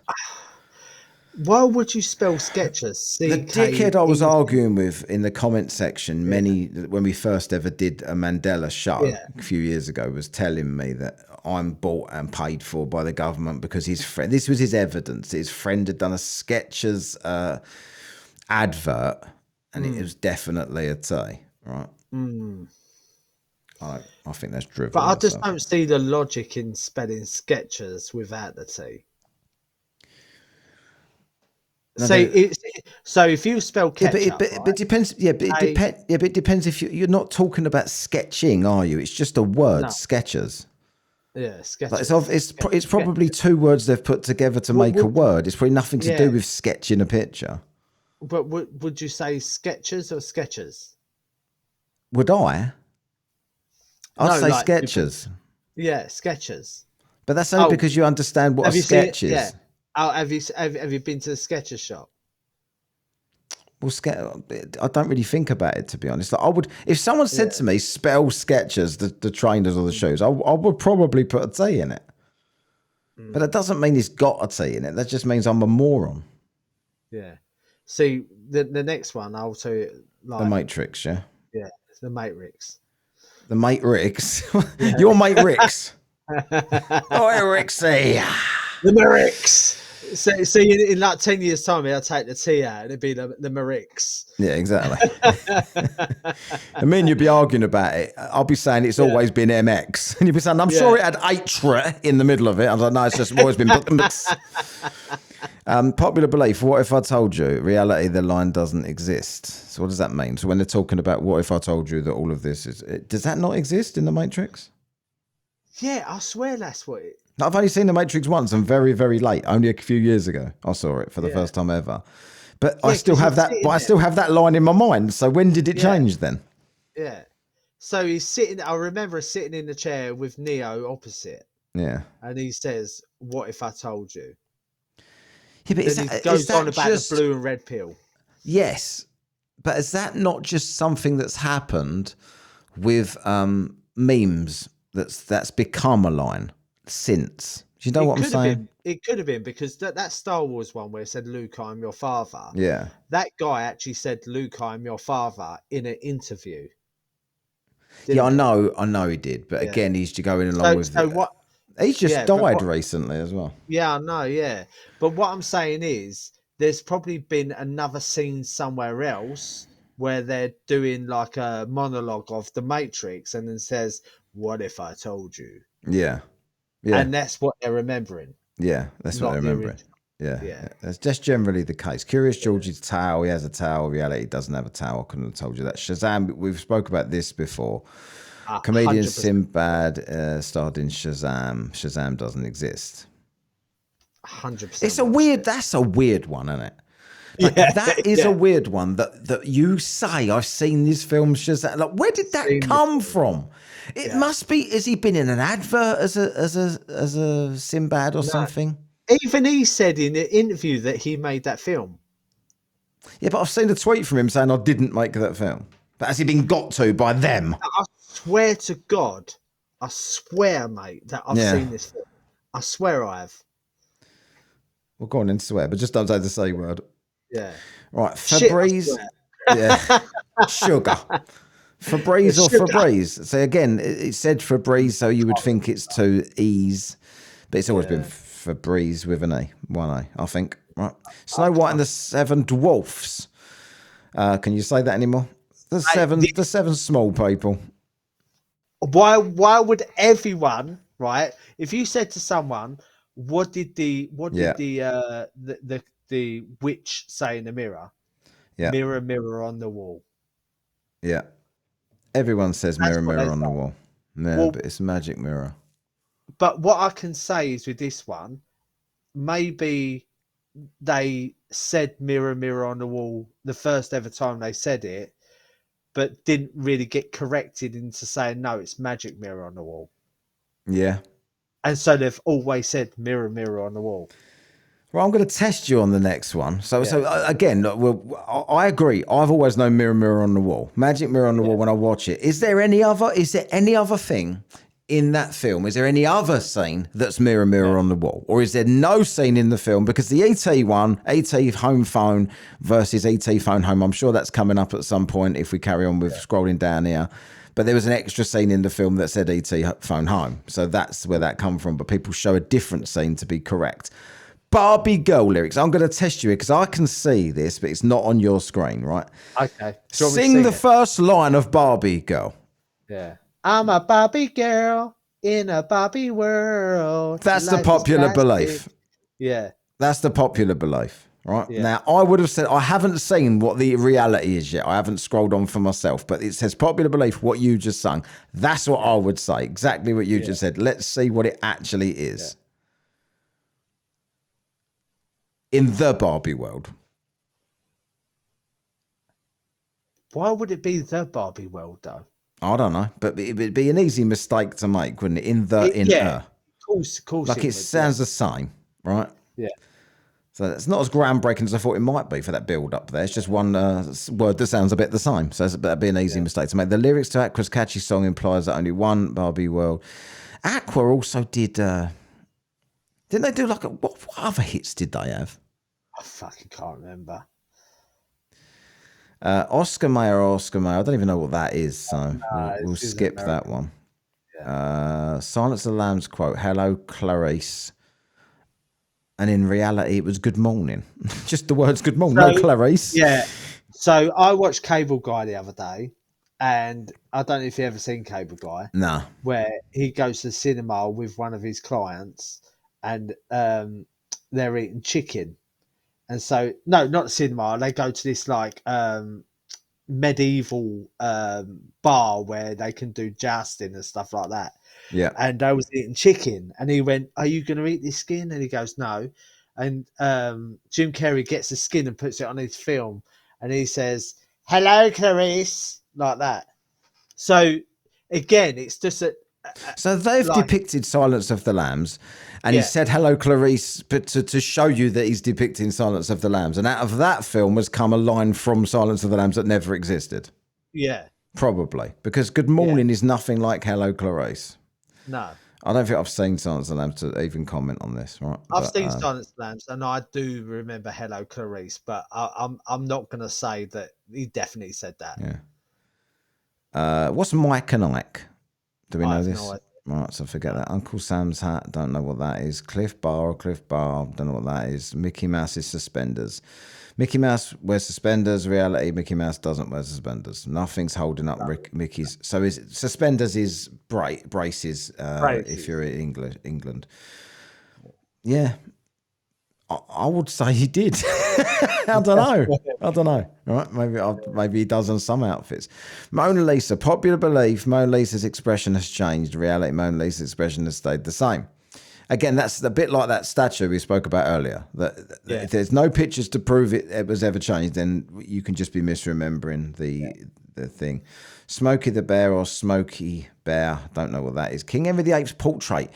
Speaker 3: Why would you spell Sketchers?
Speaker 2: The dickhead I was arguing with in the comment section when we first ever did a Mandela show a few years ago was telling me that I'm bought and paid for by the government because his friend, this was his evidence, his friend had done a Sketchers advert, and it was definitely a T, right? I think that's driven.
Speaker 3: But I just don't see the logic in spelling Sketchers without the T. No, so if you spell ketchup,
Speaker 2: but it depends. Yeah, but it depends if you're not talking about sketching, are you? It's just a word, Sketchers.
Speaker 3: Yeah, Sketchers.
Speaker 2: Like it's probably two words they've put together to make a word. It's probably nothing to do with sketching a picture.
Speaker 3: But would you say Sketchers or Sketchers?
Speaker 2: Would I? I'd say Sketchers.
Speaker 3: Yeah, Sketchers.
Speaker 2: But that's only because you understand what a sketch is.
Speaker 3: Yeah. Oh, have you been to the Sketchers shop?
Speaker 2: Well, I don't really think about it, to be honest. Like, I would, if someone said to me, spell Skechers, the trainers or the shoes, I would probably put a T in it. But that doesn't mean it's got a T in it. That just means I'm a moron.
Speaker 3: Yeah. See, the next one, I'll tell you. Like,
Speaker 2: the Matrix, yeah?
Speaker 3: Yeah, it's the Matrix.
Speaker 2: The Matrix? Your Matrix. Oh, Rixie.
Speaker 3: The Matrix. So in like 10 years' time, I'll take the T out and it'd be the Marix.
Speaker 2: Yeah, exactly. And me and you'd be arguing about it. I'll be saying it's always been MX. And you'd be saying, I'm sure it had Atra in the middle of it. I was like, no, it's just always been MX. Popular belief, what if I told you? Reality, the line doesn't exist. So what does that mean? So when they're talking about what if I told you that all of this is... Does that not exist in the Matrix?
Speaker 3: Yeah, I swear that's what it...
Speaker 2: I've only seen The Matrix once and very, very late. Only a few years ago, I saw it for the first time ever. But I still have that. But I still have that line in my mind. So when did it change then?
Speaker 3: Yeah. So he's sitting. I remember sitting in the chair with Neo opposite.
Speaker 2: Yeah.
Speaker 3: And he says, "What if I told you?"
Speaker 2: Yeah, but
Speaker 3: then he goes on about the blue and red pill.
Speaker 2: Yes, but is that not just something that's happened with memes that's become a line since. Do you know what I'm saying?
Speaker 3: It could have been because that Star Wars one where it said, Luke, I'm your father.
Speaker 2: Yeah.
Speaker 3: That guy actually said, Luke, I'm your father in an interview.
Speaker 2: Yeah, I know he did. But again, he's going along with it.
Speaker 3: What?
Speaker 2: He's just died recently as well.
Speaker 3: Yeah, I know, yeah. But what I'm saying is there's probably been another scene somewhere else where they're doing like a monologue of the Matrix and then says, what if I told you?
Speaker 2: Yeah. Yeah.
Speaker 3: And that's what they're remembering.
Speaker 2: Yeah, that's what they're remembering. Yeah. That's just generally the case. Curious George's towel, he has a towel. Reality doesn't have a towel. I couldn't have told you that. Shazam, we've spoke about this before. Comedian 100%. Sinbad starred in Shazam. Shazam doesn't exist.
Speaker 3: 100%.
Speaker 2: That's a weird one, isn't it? Like, that is a weird one that you say, I've seen this film Shazam. Like, where did that come from? It must be, has he been in an advert as a Sinbad or something?
Speaker 3: Even he said in an interview that he made that film.
Speaker 2: Yeah, but I've seen a tweet from him saying I didn't make that film. But has he been got to by them?
Speaker 3: I swear to God, I swear, mate, that I've seen this film. I swear I have.
Speaker 2: Well, go on and swear, but just don't say the C word.
Speaker 3: Yeah.
Speaker 2: Right, Febreze. Yeah. Sugar. Febreze or Febreze. So again, it said Febreze, so you would think it's two E's, but it's always been Febreze with an E, one A, I think. Right. Snow White and the Seven Dwarfs. Can you say that anymore? The seven small people.
Speaker 3: Why would everyone, right? If you said to someone, what did the witch say in the mirror?
Speaker 2: Yeah.
Speaker 3: Mirror, mirror on the wall.
Speaker 2: Yeah. Everyone says mirror, mirror on the wall. Yeah, but it's magic mirror.
Speaker 3: But what I can say is with this one, maybe they said mirror, mirror on the wall the first ever time they said it, but didn't really get corrected into saying, no, it's magic mirror on the wall.
Speaker 2: Yeah.
Speaker 3: And so they've always said mirror, mirror on the wall.
Speaker 2: Well, I'm going to test you on the next one. So again, I agree. I've always known mirror, mirror on the wall. Magic mirror on the wall when I watch it. Is there any other thing in that film? Is there any other scene that's mirror, mirror on the wall? Or is there no scene in the film? Because the E.T. one, E.T. home phone versus E.T. phone home, I'm sure that's coming up at some point if we carry on with scrolling down here. But there was an extra scene in the film that said E.T. phone home. So that's where that come from. But people show a different scene to be correct. Barbie Girl lyrics. I'm going to test you here because I can see this, but it's not on your screen, right?
Speaker 3: Okay.
Speaker 2: Sing the first line of Barbie Girl.
Speaker 3: Yeah. I'm a Barbie girl in a Barbie world.
Speaker 2: That's the popular belief.
Speaker 3: Yeah.
Speaker 2: That's the popular belief, right?
Speaker 3: Yeah.
Speaker 2: Now, I would have said, I haven't seen what the reality is yet. I haven't scrolled on for myself, but it says popular belief, what you just sung. That's what I would say. Exactly what you just said. Let's see what it actually is.
Speaker 3: Yeah.
Speaker 2: In the Barbie world.
Speaker 3: Why would it be the Barbie world, though?
Speaker 2: I don't know, but it would be an easy mistake to make, wouldn't it? In her.
Speaker 3: Of course.
Speaker 2: Like it sounds the same, right?
Speaker 3: Yeah.
Speaker 2: So it's not as groundbreaking as I thought it might be for that build up there. It's just one word that sounds a bit the same. So that'd be an easy mistake to make. The lyrics to Aqua's catchy song implies that only one Barbie world. Aqua also did... didn't they do like what other hits did they have?
Speaker 3: I fucking can't remember.
Speaker 2: Oscar Mayer. I don't even know what that is, so we'll skip that one. Yeah. Silence of the Lambs quote, "Hello, Clarice." And in reality, it was good morning. Just the words good morning, no Clarice.
Speaker 3: Yeah. So I watched Cable Guy the other day, and I don't know if you've ever seen Cable Guy.
Speaker 2: No.
Speaker 3: Where he goes to the cinema with one of his clients, and they're eating chicken. And so, no, not the cinema. They go to this like medieval bar where they can do jousting and stuff like that.
Speaker 2: Yeah.
Speaker 3: And I was eating chicken, and he went, "Are you going to eat this skin?" And he goes, "No." And Jim Carrey gets the skin and puts it on his film, and he says, "Hello, Clarice," like that. So again, it's just
Speaker 2: so they've depicted Silence of the Lambs, and he said "Hello, Clarice," but to show you that he's depicting Silence of the Lambs, and out of that film has come a line from Silence of the Lambs that never existed.
Speaker 3: Yeah,
Speaker 2: probably because "Good Morning" is nothing like "Hello, Clarice."
Speaker 3: No.
Speaker 2: I don't think I've seen Silence of the Lambs to even comment on this, right?
Speaker 3: I've seen Silence of the Lambs, and I do remember Hello Clarice, but I'm not going to say that he definitely said that.
Speaker 2: Yeah. What's Mike and Ike? Do we know this?
Speaker 3: No idea.
Speaker 2: Right, so forget that. Uncle Sam's hat, don't know what that is. Cliff Bar, don't know what that is. Mickey Mouse's suspenders. Mickey Mouse wears suspenders. Reality, Mickey Mouse doesn't wear suspenders. Nothing's holding up Mickey's. So suspenders is braces, if you're in England. Yeah. I would say he did. I don't know. Right? Maybe he does on some outfits. Mona Lisa. Popular belief, Mona Lisa's expression has changed. Reality, Mona Lisa's expression has stayed the same. Again, that's a bit like that statue we spoke about earlier. That if there's no pictures to prove it was ever changed, then you can just be misremembering the thing. Smokey the Bear or Smokey Bear. Don't know what that is. King Henry VIII's portrait.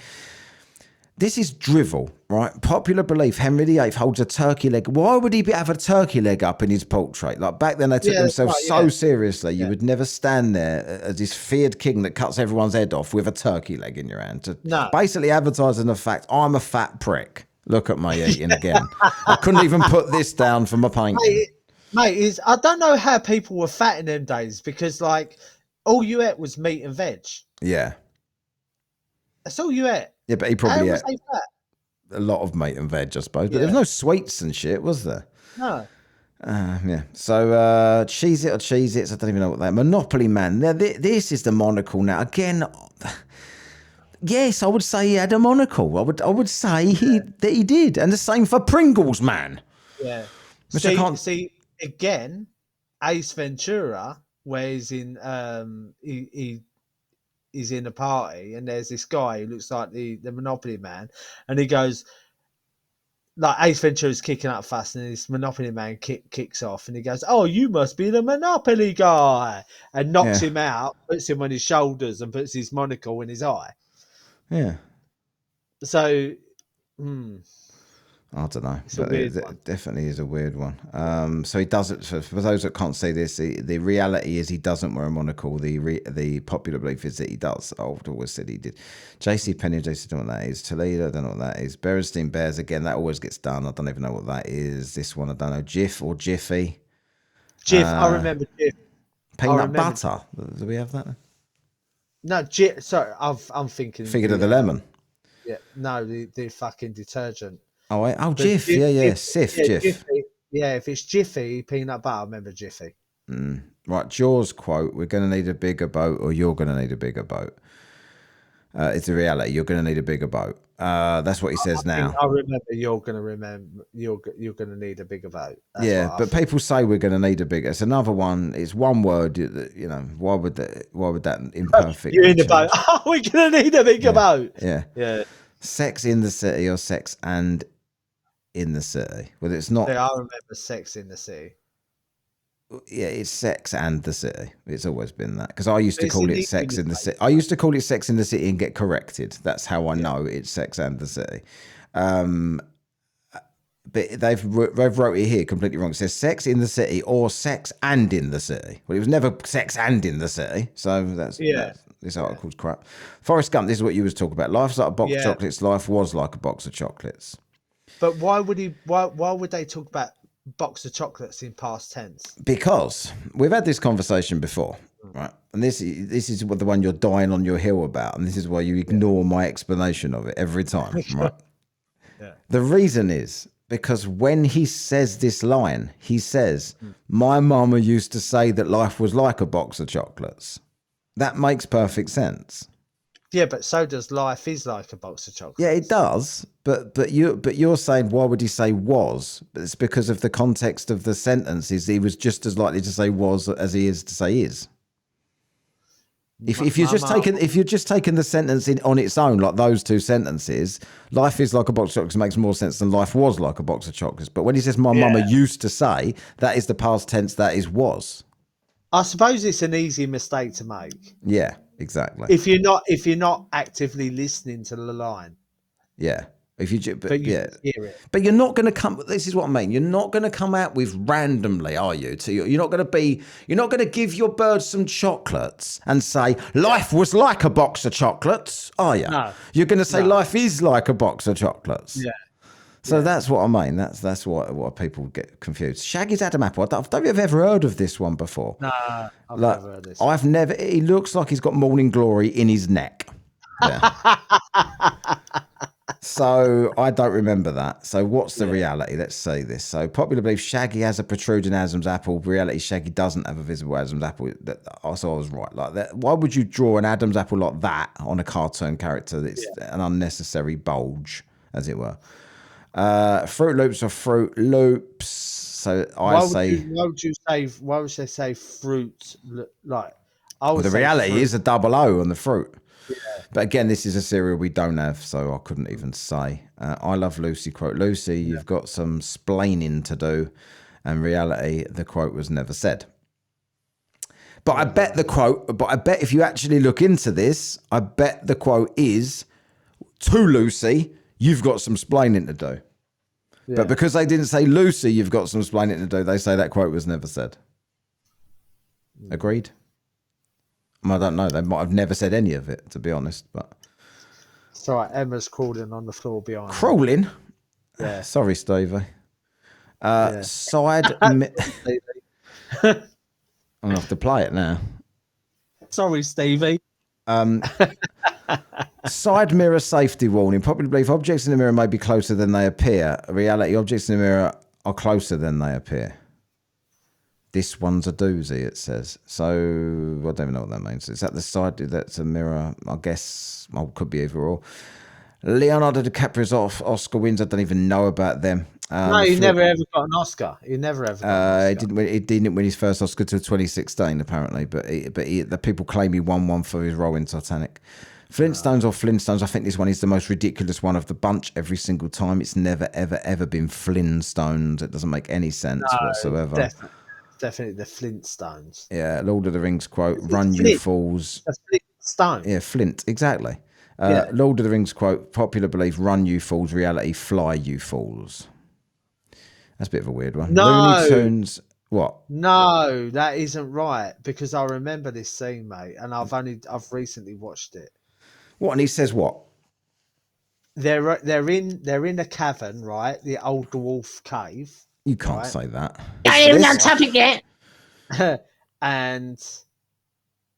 Speaker 2: This is drivel, right? Popular belief, Henry VIII holds a turkey leg. Why would he have a turkey leg up in his portrait? Like back then, they took themselves so seriously. You would never stand there as this feared king that cuts everyone's head off with a turkey leg in your hand. Basically advertising the fact, I'm a fat prick. Look at my eating again. I couldn't even put this down for my painting.
Speaker 3: Mate, I don't know how people were fat in them days because, like, all you ate was meat and veg.
Speaker 2: Yeah.
Speaker 3: That's all you ate.
Speaker 2: Yeah, but he probably ate a lot of meat and veg, I suppose. But there was no sweets and shit, was there?
Speaker 3: No.
Speaker 2: Yeah. So, Cheez It or Cheez Its, I don't even know what that. Monopoly Man. Now, this is the monocle now. Again, yes, I would say he had a monocle. I would say that he did. And the same for Pringles Man.
Speaker 3: Yeah.
Speaker 2: Which I can't
Speaker 3: see again, Ace Ventura, where he's in he's in a party and there's this guy who looks like the Monopoly Man, and he goes, like, Ace Ventura's kicking up fast and this Monopoly Man kicks off and he goes, oh, you must be the Monopoly guy, and knocks him out, puts him on his shoulders and puts his monocle in his eye.
Speaker 2: Yeah.
Speaker 3: So
Speaker 2: I don't know, but it definitely is a weird one. So he doesn't. For those that can't see this, the reality is he doesn't wear a monocle. The popular belief is that he does. I've always said he did. JC Penney, JC, don't know what that is. Toledo, I don't know what that is. Berenstein Bears, again, that always gets done. I don't even know what that is. This one, I don't know. Jif or Jiffy.
Speaker 3: Jif, I remember Jif.
Speaker 2: Peanut butter. Do we have that?
Speaker 3: No, Jif. Sorry, I'm thinking.
Speaker 2: Figured of the lemon.
Speaker 3: Yeah, no, the fucking detergent.
Speaker 2: Oh, Jif, yeah, Sif, Jif.
Speaker 3: Jiffy. Yeah, if it's Jiffy, peanut butter, I remember Jiffy.
Speaker 2: Right, Jaws quote, we're going to need a bigger boat or you're going to need a bigger boat. It's a reality, you're going to need a bigger boat. That's what he says now.
Speaker 3: I remember you're going to need a bigger boat.
Speaker 2: That's but people say we're going to need a bigger. It's another one, it's one word, you know, why would that imperfect?
Speaker 3: You're in the boat. Oh, we're going to need a bigger boat.
Speaker 2: Yeah. Sex in the City or Sex and in the City. Well, it's not.
Speaker 3: Yeah, I remember Sex in the City.
Speaker 2: Yeah, it's Sex and the City. It's always been that, because I used to call it Sex in the City. I used to call it Sex in the City and get corrected. That's how I know it's Sex and the City. But they've wrote it here completely wrong. It says Sex in the City or Sex and in the City. Well, it was never Sex and in the City. So that's this article's crap. Forrest Gump, this is what you was talking about. Life's like a box of chocolates. Life was like a box of chocolates.
Speaker 3: But why would they talk about box of chocolates in past tense?
Speaker 2: Because we've had this conversation before, right? And this is the one you're dying on your hill about, and this is why you ignore my explanation of it every time, right? The reason is because when he says this line, he says, my mama used to say that life was like a box of chocolates. That makes perfect sense.
Speaker 3: Yeah, but so does life is like a box of chocolates.
Speaker 2: Yeah, it does. But you're saying, why would he say was? It's because of the context of the sentences. He was just as likely to say was as he is to say is. If you're just taking the sentence on its own, like those two sentences, life is like a box of chocolates makes more sense than life was like a box of chocolates. But when he says my mama used to say, that is the past tense, that is was.
Speaker 3: I suppose it's an easy mistake to make.
Speaker 2: Yeah, exactly.
Speaker 3: If you're not actively listening to the line.
Speaker 2: Yeah. If you,
Speaker 3: but you
Speaker 2: yeah,
Speaker 3: hear it.
Speaker 2: but you're not going to come. This is what I mean. You're not going to come out with randomly, are you? You're not going to be. You're not going to give your bird some chocolates and say life was like a box of chocolates, are you?
Speaker 3: No.
Speaker 2: You're going to say
Speaker 3: No.
Speaker 2: life is like a box of chocolates.
Speaker 3: Yeah.
Speaker 2: So that's what I mean. That's what people get confused. Shaggy's Adam Apple. I don't know if you've ever heard of this one before.
Speaker 3: No, I've never heard this.
Speaker 2: I've never. He looks like he's got morning glory in his neck. Yeah. So I don't remember that. So what's the reality? Let's say this. So popular belief Shaggy has a protruding Adam's apple. Reality, Shaggy doesn't have a visible Adam's apple. So I was right. Like that. Why would you draw an Adam's apple like that on a cartoon character? It's an unnecessary bulge, as it were. Fruit Loops or Fruit Loops. So why
Speaker 3: would they say fruit? Like,
Speaker 2: the reality is a double O on the fruit. Yeah. But again, this is a cereal we don't have, so I couldn't even say. I love Lucy. Quote Lucy, you've got some splaining to do, and reality, the quote was never said. But I bet if you actually look into this, I bet the quote is to Lucy, you've got some splaining to do. Yeah. But because they didn't say Lucy, you've got some splaining to do, they say that quote was never said. Agreed? I don't know. They might have never said any of it, to be honest. But
Speaker 3: it's all right. Emma's crawling on the floor behind.
Speaker 2: Crawling?
Speaker 3: Yeah.
Speaker 2: Sorry, Stevie. Side. I'm going to have to play it now.
Speaker 3: Sorry, Stevie.
Speaker 2: Side mirror safety warning. Popular belief objects in the mirror may be closer than they appear. Reality, objects in the mirror are closer than they appear. This one's a doozy, it says. So, I don't even know what that means. Is that the side that's a mirror? I guess, could be either or. Leonardo DiCaprio's Oscar wins. I don't even know about them.
Speaker 3: No, he never ever got an Oscar. He never ever got an Oscar.
Speaker 2: He didn't win his first Oscar till 2016, apparently. But the people claim he won one for his role in Titanic. Flintstones or Flinstones, I think this one is the most ridiculous one of the bunch every single time. It's never, ever, ever been Flinstones. It doesn't make any sense whatsoever.
Speaker 3: Definitely the Flintstones.
Speaker 2: Yeah, Lord of the Rings quote, run you fools.
Speaker 3: A Flintstone.
Speaker 2: Yeah, Flint, exactly. Lord of the Rings quote, popular belief, run you fools, reality, fly you fools. That's a bit of a weird one.
Speaker 3: No.
Speaker 2: Looney Tunes, what?
Speaker 3: No, that isn't right, because I remember this scene, mate, and I've recently watched it.
Speaker 2: What, and he says what?
Speaker 3: They're in a cavern, right? The old dwarf cave.
Speaker 2: You can't say that.
Speaker 4: I ain't even on topic yet.
Speaker 3: And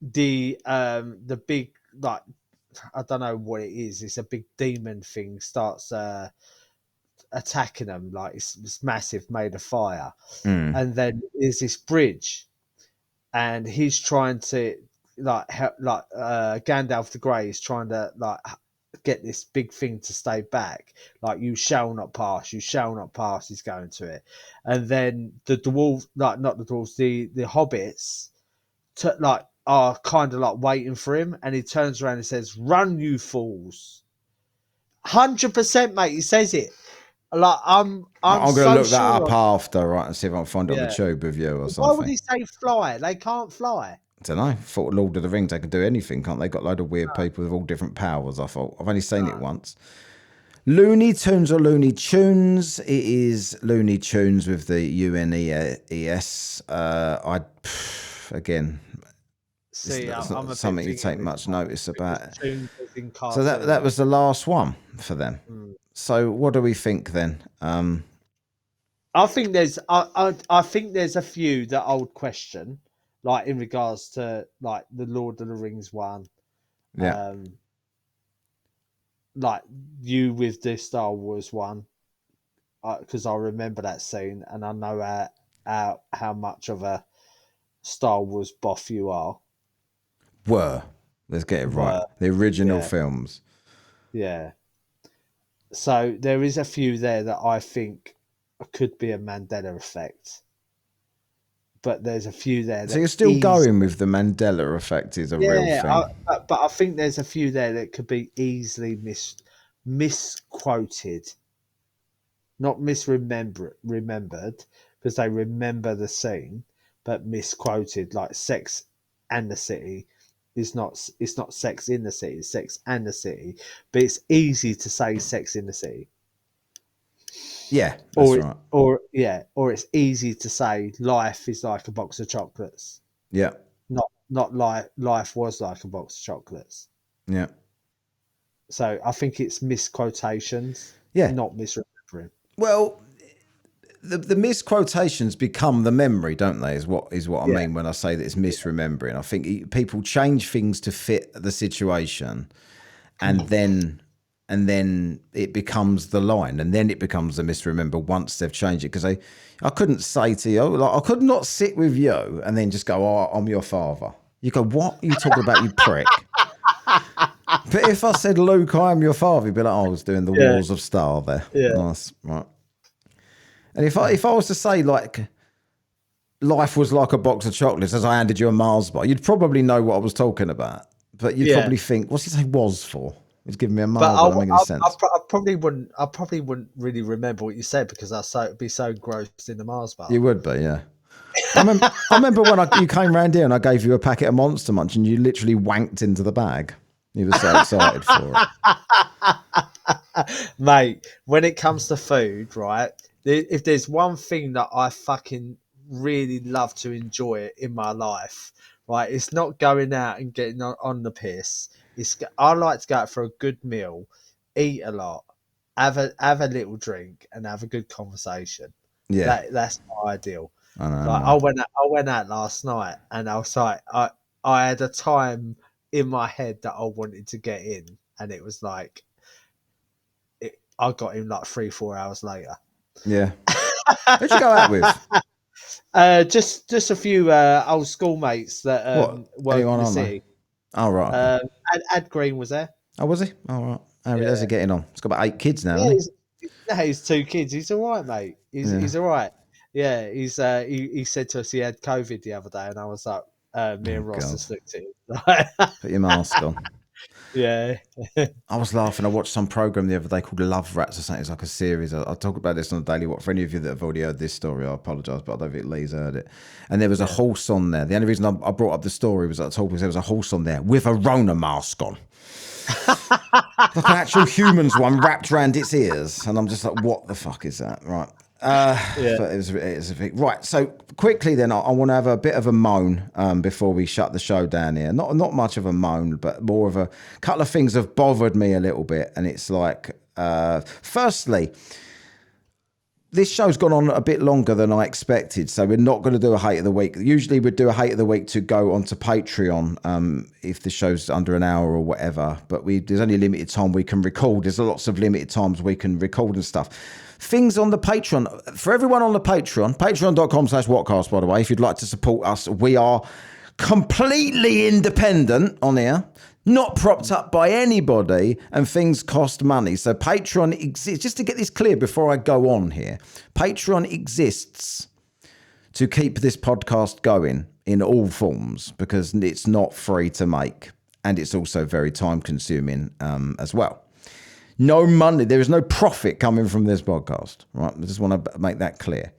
Speaker 3: the big, like, I don't know what it is. It's a big demon thing starts attacking them. Like it's massive, made of fire. And then there's this bridge, and he's trying to Gandalf the Grey is trying to get this big thing to stay back. Like, you shall not pass, you shall not pass. He's going to it, and then the dwarves, not the dwarves, the hobbits, are kind of waiting for him, and he turns around and says, "Run, you fools!" 100%, mate. He says it. Like, I'm
Speaker 2: going to
Speaker 3: so
Speaker 2: look that
Speaker 3: sure
Speaker 2: up after, right, and see if I can find it on the tube with you or something.
Speaker 3: Why would he say fly? They can't fly.
Speaker 2: I don't know. I thought Lord of the Rings, they could do anything, can't they? Got a load of weird people with all different powers, I thought. I've only seen it once. Looney Tunes or Looney Tunes? It is Looney Tunes with the UNES. Again,
Speaker 3: see,
Speaker 2: it's
Speaker 3: I'm
Speaker 2: not something you take much notice about.
Speaker 3: So
Speaker 2: that was the last one for them. So what do we think then?
Speaker 3: I think there's a few that I would question, like in regards to like the Lord of the Rings one.
Speaker 2: Yeah.
Speaker 3: Like you with the Star Wars one, because I remember that scene, and I know how much of a Star Wars buff you are.
Speaker 2: Let's get it right. The original films.
Speaker 3: Yeah. So there is a few there that I think could be a Mandela effect. But there's a few there.
Speaker 2: So you're still going with the Mandela effect is a real thing.
Speaker 3: But I think there's a few there that could be easily misquoted. Not remembered, because they remember the scene, but misquoted, like Sex and the City It's not Sex in the City. It's Sex and the City. But it's easy to say Sex in the City.
Speaker 2: Yeah, that's right.
Speaker 3: Or it's easy to say life is like a box of chocolates.
Speaker 2: Yeah.
Speaker 3: Not life was like a box of chocolates.
Speaker 2: Yeah.
Speaker 3: So I think it's misquotations.
Speaker 2: Yeah.
Speaker 3: Not misremembering.
Speaker 2: Well, the misquotations become the memory, don't they? Is what I mean when I say that it's misremembering. I think people change things to fit the situation, and then it becomes the line, and then it becomes the misremember once they've changed it. Because I couldn't say to you, like, I could not sit with you and then just go, "Oh, I'm your father." You go, "What are you talking about, you prick?" But if I said, "Luke, I am your father," you'd be like, "Oh, I was doing the Wars of Star there."
Speaker 3: Yeah.
Speaker 2: Nice, right. And if I was to say, like, life was like a box of chocolates as I handed you a Mars bar, you'd probably know what I was talking about. But you'd probably think, what's he say was for? He's giving me a Mars bar. Doesn't make any sense.
Speaker 3: I probably wouldn't really remember what you said because I'd be so engrossed in the Mars bar.
Speaker 2: You would be, yeah. I remember when you came round here and I gave you a packet of Monster Munch and you literally wanked into the bag. You were so excited for
Speaker 3: it. Mate, when it comes to food, right? If there's one thing that I fucking really love to enjoy in my life, right, it's not going out and getting on the piss. I like to go out for a good meal, eat a lot, have a little drink, and have a good conversation.
Speaker 2: Yeah,
Speaker 3: that's my ideal.
Speaker 2: I know.
Speaker 3: Like, I went out last night, and I was like, I had a time in my head that I wanted to get in, and it was like, I got in like 3-4 hours later.
Speaker 2: Yeah. Who'd you go out with?
Speaker 3: Just a few old schoolmates that work in the city.
Speaker 2: Oh, right.
Speaker 3: Ad Green was there.
Speaker 2: Oh, was he? Oh, right. How's he getting on? He's got about 8 kids now, hasn't
Speaker 3: he? He's 2 kids. He's all right, mate. He's all right. Yeah, he said to us he had COVID the other day, and I was like, me and Ross just looked at him.
Speaker 2: Put your mask on.
Speaker 3: Yeah.
Speaker 2: I was laughing. I watched some program the other day called Love Rats or something. It's like a series. I talk about this on the Daily What. For any of you that have already heard this story, I apologise, but I don't think Lee's heard it. And there was a horse on there. The only reason I brought up the story was that I told because there was a horse on there with a Rona mask on. Like an actual human's one wrapped around its ears. And I'm just like, what the fuck is that? Right. But it was a big, right. So quickly then, I want to have a bit of a moan before we shut the show down here. Not much of a moan, but more of a couple of things have bothered me a little bit. And it's like, firstly, this show's gone on a bit longer than I expected, so we're not going to do a hate of the week. Usually we'd do a hate of the week to go onto Patreon if the show's under an hour or whatever, but there's only a limited time we can record. There's lots of limited times we can record and stuff. Things on the Patreon. For everyone on the Patreon, patreon.com/whatkast, by the way, if you'd like to support us, we are completely independent on here. Not propped up by anybody, and things cost money. So Patreon exists, just to get this clear before I go on here, Patreon exists to keep this podcast going in all forms because it's not free to make, and it's also very time consuming as well. No money, there is no profit coming from this podcast, right? I just want to make that clear.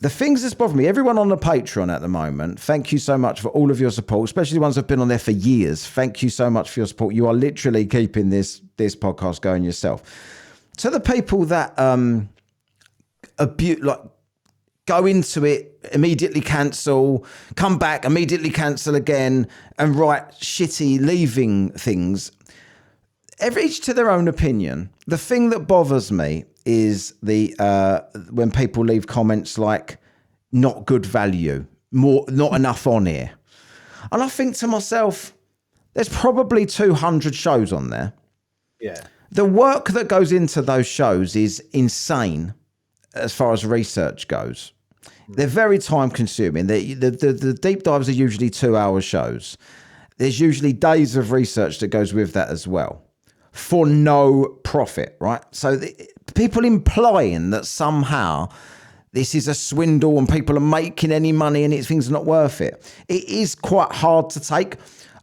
Speaker 2: The things that's bothering me, everyone on the Patreon at the moment, thank you so much for all of your support, especially the ones that have been on there for years. Thank you so much for your support. You are literally keeping this podcast going yourself. To the people that go into it, immediately cancel, come back, immediately cancel again, and write shitty leaving things, each to their own opinion. The thing that bothers me is when people leave comments like not good value, not enough on here. And I think to myself, there's probably 200 shows on there.
Speaker 3: Yeah.
Speaker 2: The work that goes into those shows is insane as far as research goes. They're very time consuming. The deep dives are usually 2-hour shows. There's usually days of research that goes with that as well, for no profit, right? So people implying that somehow this is a swindle and people are making any money and things are not worth it. It is quite hard to take.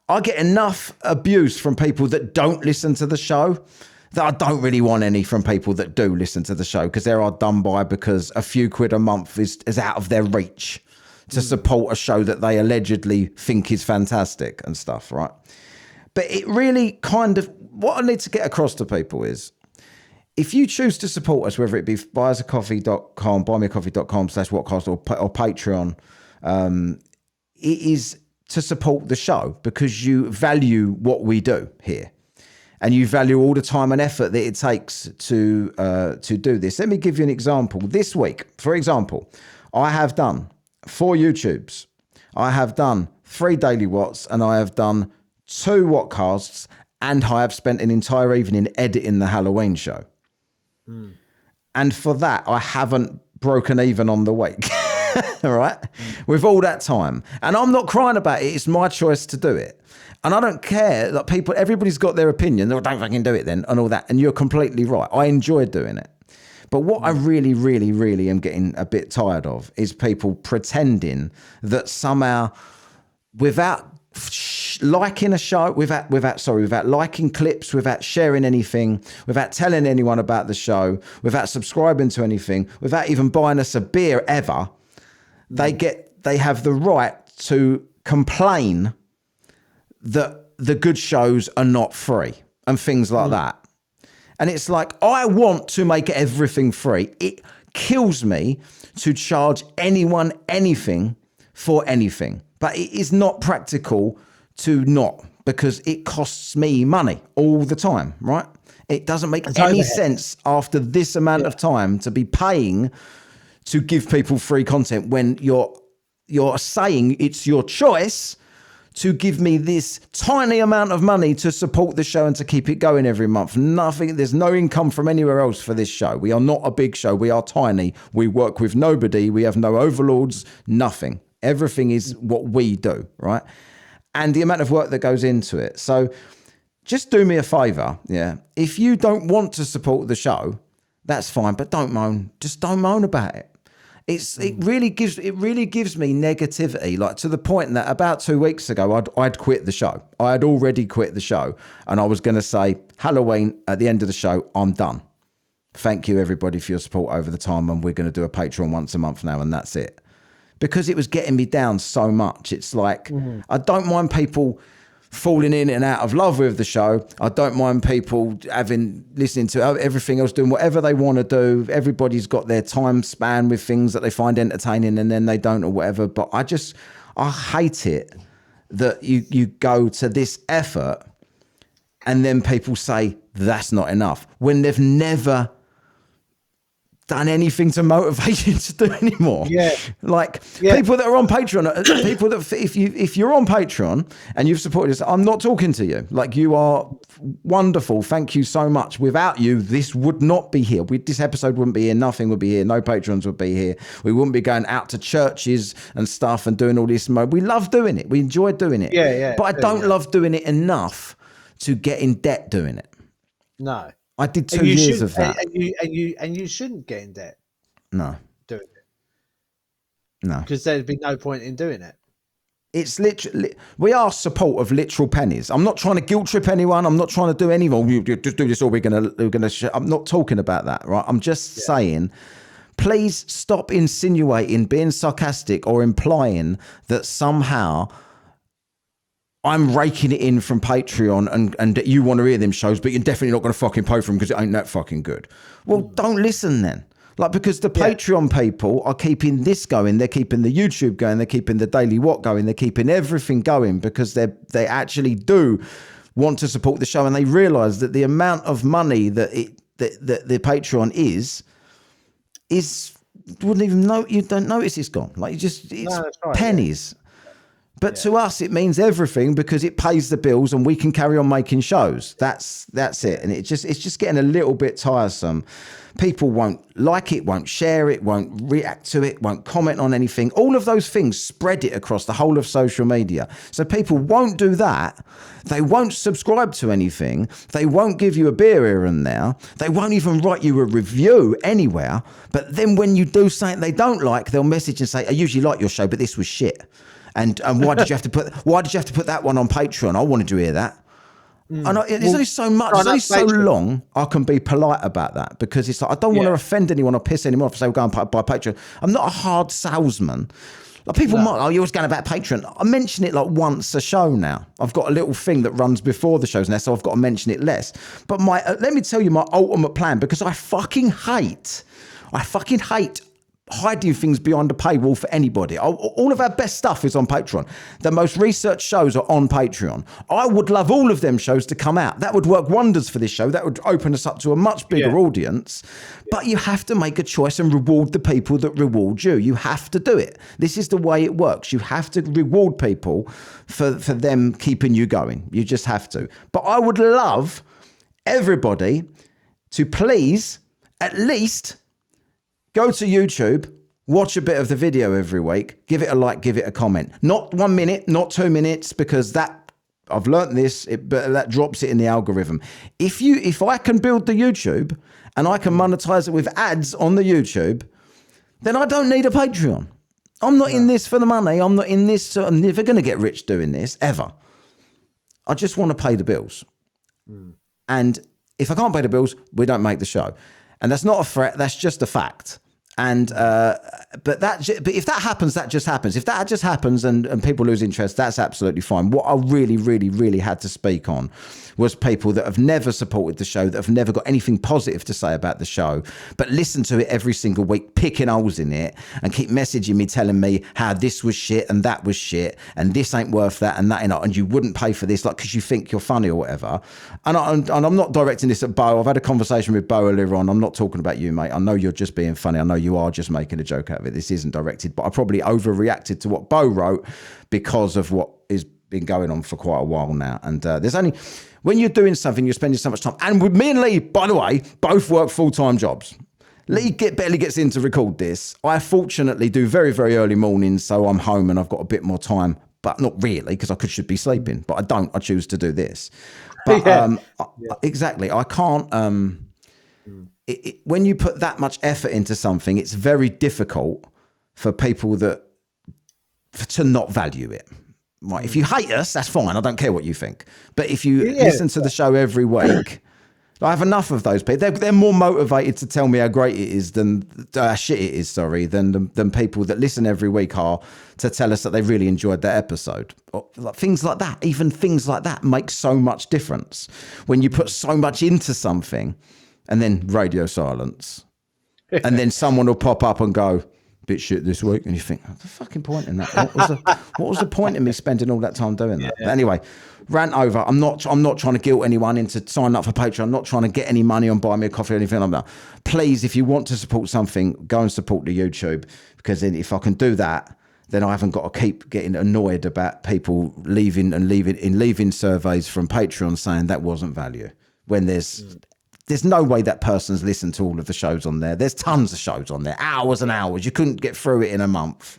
Speaker 2: I get enough abuse from people that don't listen to the show that I don't really want any from people that do listen to the show because they're done by because a few quid a month is out of their reach. to support a show that they allegedly think is fantastic and stuff, right? But it really kind of, what I need to get across to people is, if you choose to support us, whether it be buymeacoffee.com/whatcast or Patreon, it is to support the show because you value what we do here. And you value all the time and effort that it takes to do this. Let me give you an example. This week, for example, I have done 4 YouTubes. I have done 3 Daily Watts, and I have done 2 Whatcasts, and I have spent an entire evening editing the Halloween show. And for that, I haven't broken even on the week. All right? With all that time. And I'm not crying about it. It's my choice to do it. And I don't care. Like people, everybody's got their opinion. They're, don't fucking do it then, and all that. And you're completely right. I enjoy doing it. But what I really, really, really am getting a bit tired of is people pretending that somehow, without liking a show, without liking clips, without sharing anything, without telling anyone about the show, without subscribing to anything, without even buying us a beer ever, they have the right to complain that the good shows are not free and things like that. And it's like, I want to make everything free. It kills me to charge anyone anything for anything. But it is not practical to not, because it costs me money all the time, right? It doesn't make any sense after this amount of time to be paying to give people free content when you're saying it's your choice to give me this tiny amount of money to support the show and to keep it going every month. Nothing, there's no income from anywhere else for this show. We are not a big show. We are tiny. We work with nobody. We have no overlords, nothing. Everything is what we do, right? And the amount of work that goes into it. So just do me a favor, yeah? If you don't want to support the show, that's fine, but don't moan. Just don't moan about it. It really gives me negativity, like to the point that about 2 weeks ago, I'd quit the show. I had already quit the show, and I was going to say, Halloween, at the end of the show, I'm done. Thank you, everybody, for your support over the time, and we're going to do a Patreon once a month now, and that's it. Because it was getting me down so much. It's like, I don't mind people falling in and out of love with the show. I don't mind people listening to everything else, doing whatever they want to do. Everybody's got their time span with things that they find entertaining and then they don't or whatever. But I hate it that you go to this effort and then people say that's not enough when they've never done anything to motivate you to do anymore. People that are on Patreon, people that if you're on Patreon and you've supported us, I'm not talking to you. Like, you are wonderful. Thank you so much. Without you, this would not be here. This episode wouldn't be here. Nothing would be here. No Patrons would be here. We wouldn't be going out to churches and stuff and doing all this. We love doing it. We enjoy doing it. But I don't love doing it enough to get in debt doing it.
Speaker 3: No.
Speaker 2: I did 2 years of that.
Speaker 3: And you shouldn't get in debt.
Speaker 2: No.
Speaker 3: Doing it.
Speaker 2: No.
Speaker 3: Because there'd be no point in doing it.
Speaker 2: It's literally, we are support of literal pennies. I'm not trying to guilt trip anyone. I'm not trying to do anyone. You just do this or we're gonna. I'm not talking about that, right? I'm just saying, please stop insinuating, being sarcastic, or implying that somehow I'm raking it in from Patreon and that you want to hear them shows, but you're definitely not going to fucking pay for them because it ain't that fucking good. Well, don't listen then. Like, because the Patreon people are keeping this going. They're keeping the YouTube going. They're keeping the Daily What going. They're keeping everything going because they actually do want to support the show, and they realise that the amount of money that the Patreon is wouldn't even know. You don't notice it's gone. Like, it's pennies. But to us, it means everything because it pays the bills and we can carry on making shows. That's it. And it's just getting a little bit tiresome. People won't like it, won't share it, won't react to it, won't comment on anything. All of those things spread it across the whole of social media. So people won't do that. They won't subscribe to anything. They won't give you a beer here and there. They won't even write you a review anywhere. But then when you do something they don't like, they'll message and say, I usually like your show, but this was shit. And why did you have to put that one on Patreon? I wanted to hear that. And there's only so much, there's only so long I can be polite about that, because it's like, I don't want to offend anyone or piss anyone off. So we're going by Patreon. I'm not a hard salesman. Like people might, oh, you're always going about Patreon. I mention it like once a show now. I've got a little thing that runs before the shows now, so I've got to mention it less. But let me tell you my ultimate plan, because I fucking hate hiding things behind a paywall for anybody. All of our best stuff is on Patreon. The most researched shows are on Patreon. I would love all of them shows to come out. That would work wonders for this show. That would open us up to a much bigger audience. But you have to make a choice and reward the people that reward you. You have to do it. This is the way it works. You have to reward people for them keeping you going. You just have to. But I would love everybody to please at least go to YouTube, watch a bit of the video every week, give it a like, give it a comment. Not 1 minute, not 2 minutes, because that, I've learnt this, but that drops it in the algorithm. If I can build the YouTube and I can monetize it with ads on the YouTube, then I don't need a Patreon. I'm not in this for the money. I'm not in this. I'm never going to get rich doing this, ever. I just want to pay the bills. And if I can't pay the bills, we don't make the show. And that's not a threat. That's just a fact. And but if that happens, that just happens. If that just happens and people lose interest, that's absolutely fine. What I really, really, really had to speak on was people that have never supported the show, that have never got anything positive to say about the show, but listen to it every single week, picking holes in it, and keep messaging me, telling me how this was shit and that was shit, and this ain't worth that and that ain't, and you wouldn't pay for this, like, because you think you're funny or whatever. And I'm not directing this at Bo. I've had a conversation with Bo earlier on. I'm not talking about you, mate. I know you're just being funny. I know you are just making a joke out of it. This isn't directed, but I probably overreacted to what Bo wrote because of what has been going on for quite a while now. And there's only, when you're doing something, you're spending so much time. And with me and Lee, by the way, both work full-time jobs. Lee barely gets in to record this. I fortunately do very, very early mornings, so I'm home and I've got a bit more time, but not really, because I should be sleeping, but I don't. I choose to do this. But exactly, I can't. When you put that much effort into something, it's very difficult for people to not value it. Right? If you hate us, that's fine. I don't care what you think. But if you listen to the show every week, I have enough of those people. They're more motivated to tell me how great it is than shit it is. Sorry, than people that listen every week are to tell us that they really enjoyed that episode. Things like that, even things like that, make so much difference when you put so much into something, and then radio silence, and then someone will pop up and go, "Bit shit this week," and you think, "What's the fucking point in that? What was the point in me spending all that time doing that?" But anyway. Rant over. I'm not trying to guilt anyone into signing up for Patreon. I'm not trying to get any money on Buy Me a Coffee or anything like that. Please, if you want to support something, go and support the YouTube, because then if I can do that, then I haven't got to keep getting annoyed about people leaving surveys from Patreon saying that wasn't value, when there's no way that person's listened to all of the shows on there. There's tons of shows on there, hours and hours. You couldn't get through it in a month,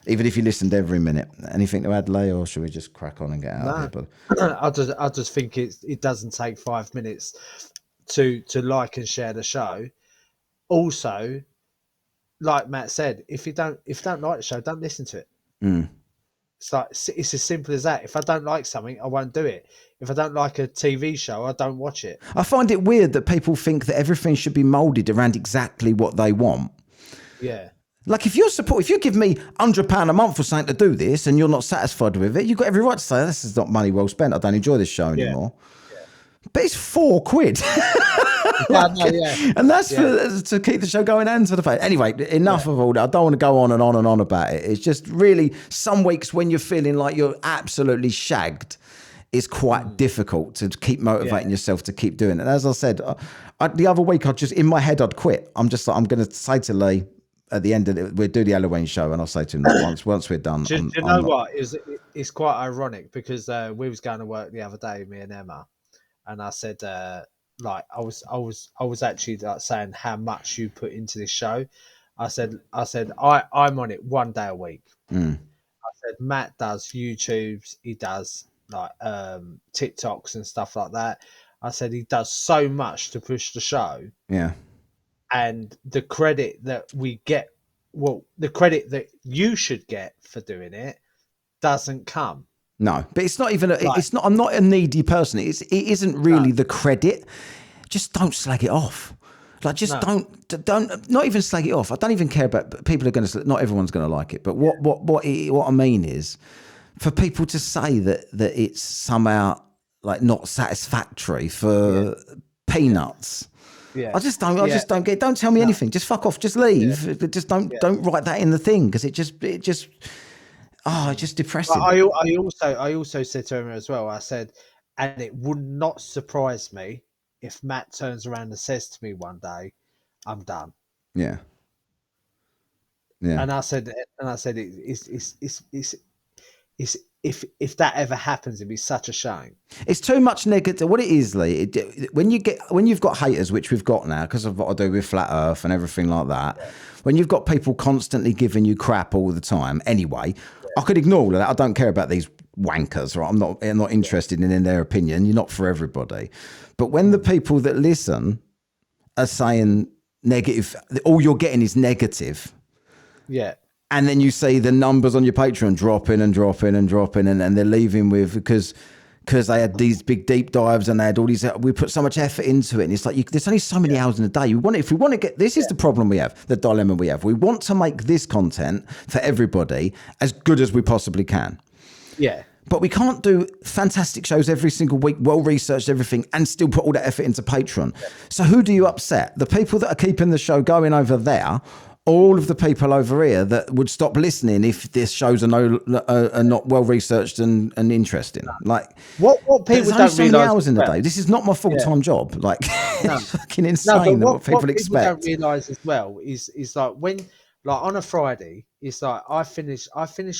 Speaker 2: even if you listened every minute. Anything to add, Leigh, or should we just crack on and get out of here? But
Speaker 3: I just think it doesn't take 5 minutes to like and share the show. Also, like Matt said, if you don't like the show, don't listen to it. It's as simple as that. If I don't like something, I won't do it. If I don't like a TV show, I don't watch it.
Speaker 2: I find it weird that people think that everything should be molded around exactly what they want.
Speaker 3: Yeah.
Speaker 2: Like if you give me £100 a month for something to do this and you're not satisfied with it, you've got every right to say this is not money well spent. I don't enjoy this show anymore. Yeah. But it's £4. And that's to keep the show going and to the pay. Anyway, enough of all that. I don't want to go on and on and on about it. It's just really some weeks when you're feeling like you're absolutely shagged, it's quite difficult to keep motivating yourself to keep doing it. And as I said, the other week, in my head, I'd quit. I'm just like, I'm going to say to Lee, at the end of it, we'll do the Halloween show, and I'll say to him once we're done.
Speaker 3: Do you know what? It's quite ironic because we was going to work the other day, me and Emma, and I said, like I was actually like saying how much you put into this show. I said I'm on it 1 day a week. I said Matt does YouTubes, he does like TikToks and stuff like that. I said he does so much to push the show. Yeah. And the credit that we get, the credit that you should get for doing it doesn't come.
Speaker 2: No, but it's not even. It's not. I'm not a needy person. It isn't really the credit. Just don't slag it off. Like, just don't, not even slag it off. I don't even care about people are going to, not everyone's going to like it. But what I mean is for people to say that it's somehow like not satisfactory for peanuts.
Speaker 3: Yeah.
Speaker 2: I just don't get. Don't tell me anything. Just fuck off. Just leave. But just don't write that in the thing because it's just depressing.
Speaker 3: I also said to him as well. I said, and it would not surprise me if Matt turns around and says to me one day, "I'm done."
Speaker 2: Yeah. Yeah.
Speaker 3: And I said, it's if that ever happens, it'd be such a shame.
Speaker 2: It's too much negative. What it is, Lee, when you've got haters, which we've got now because of what I do with Flat Earth and everything like that. Yeah. When you've got people constantly giving you crap all the time, anyway, I could ignore all of that. I don't care about these wankers, right? I'm not interested in their opinion. You're not for everybody. But when the people that listen are saying negative, all you're getting is negative.
Speaker 3: Yeah.
Speaker 2: And then you see the numbers on your Patreon dropping and they're leaving with because they had these big deep dives and they had all these. We put so much effort into it, and it's like there's only so many hours in a day. If we want to get this is the problem we have, the dilemma we have. We want to make this content for everybody as good as we possibly can.
Speaker 3: Yeah.
Speaker 2: But we can't do fantastic shows every single week, well-researched everything, and still put all that effort into Patreon. Yeah. So who do you upset? The people that are keeping the show going over there, all of the people over here that would stop listening if this shows are not well-researched and interesting. Like
Speaker 3: what people don't
Speaker 2: so many hours in the day. This is not my full-time job. Like it's fucking insane what people expect.
Speaker 3: What people don't realise as well is like when, like on a Friday, it's like I finish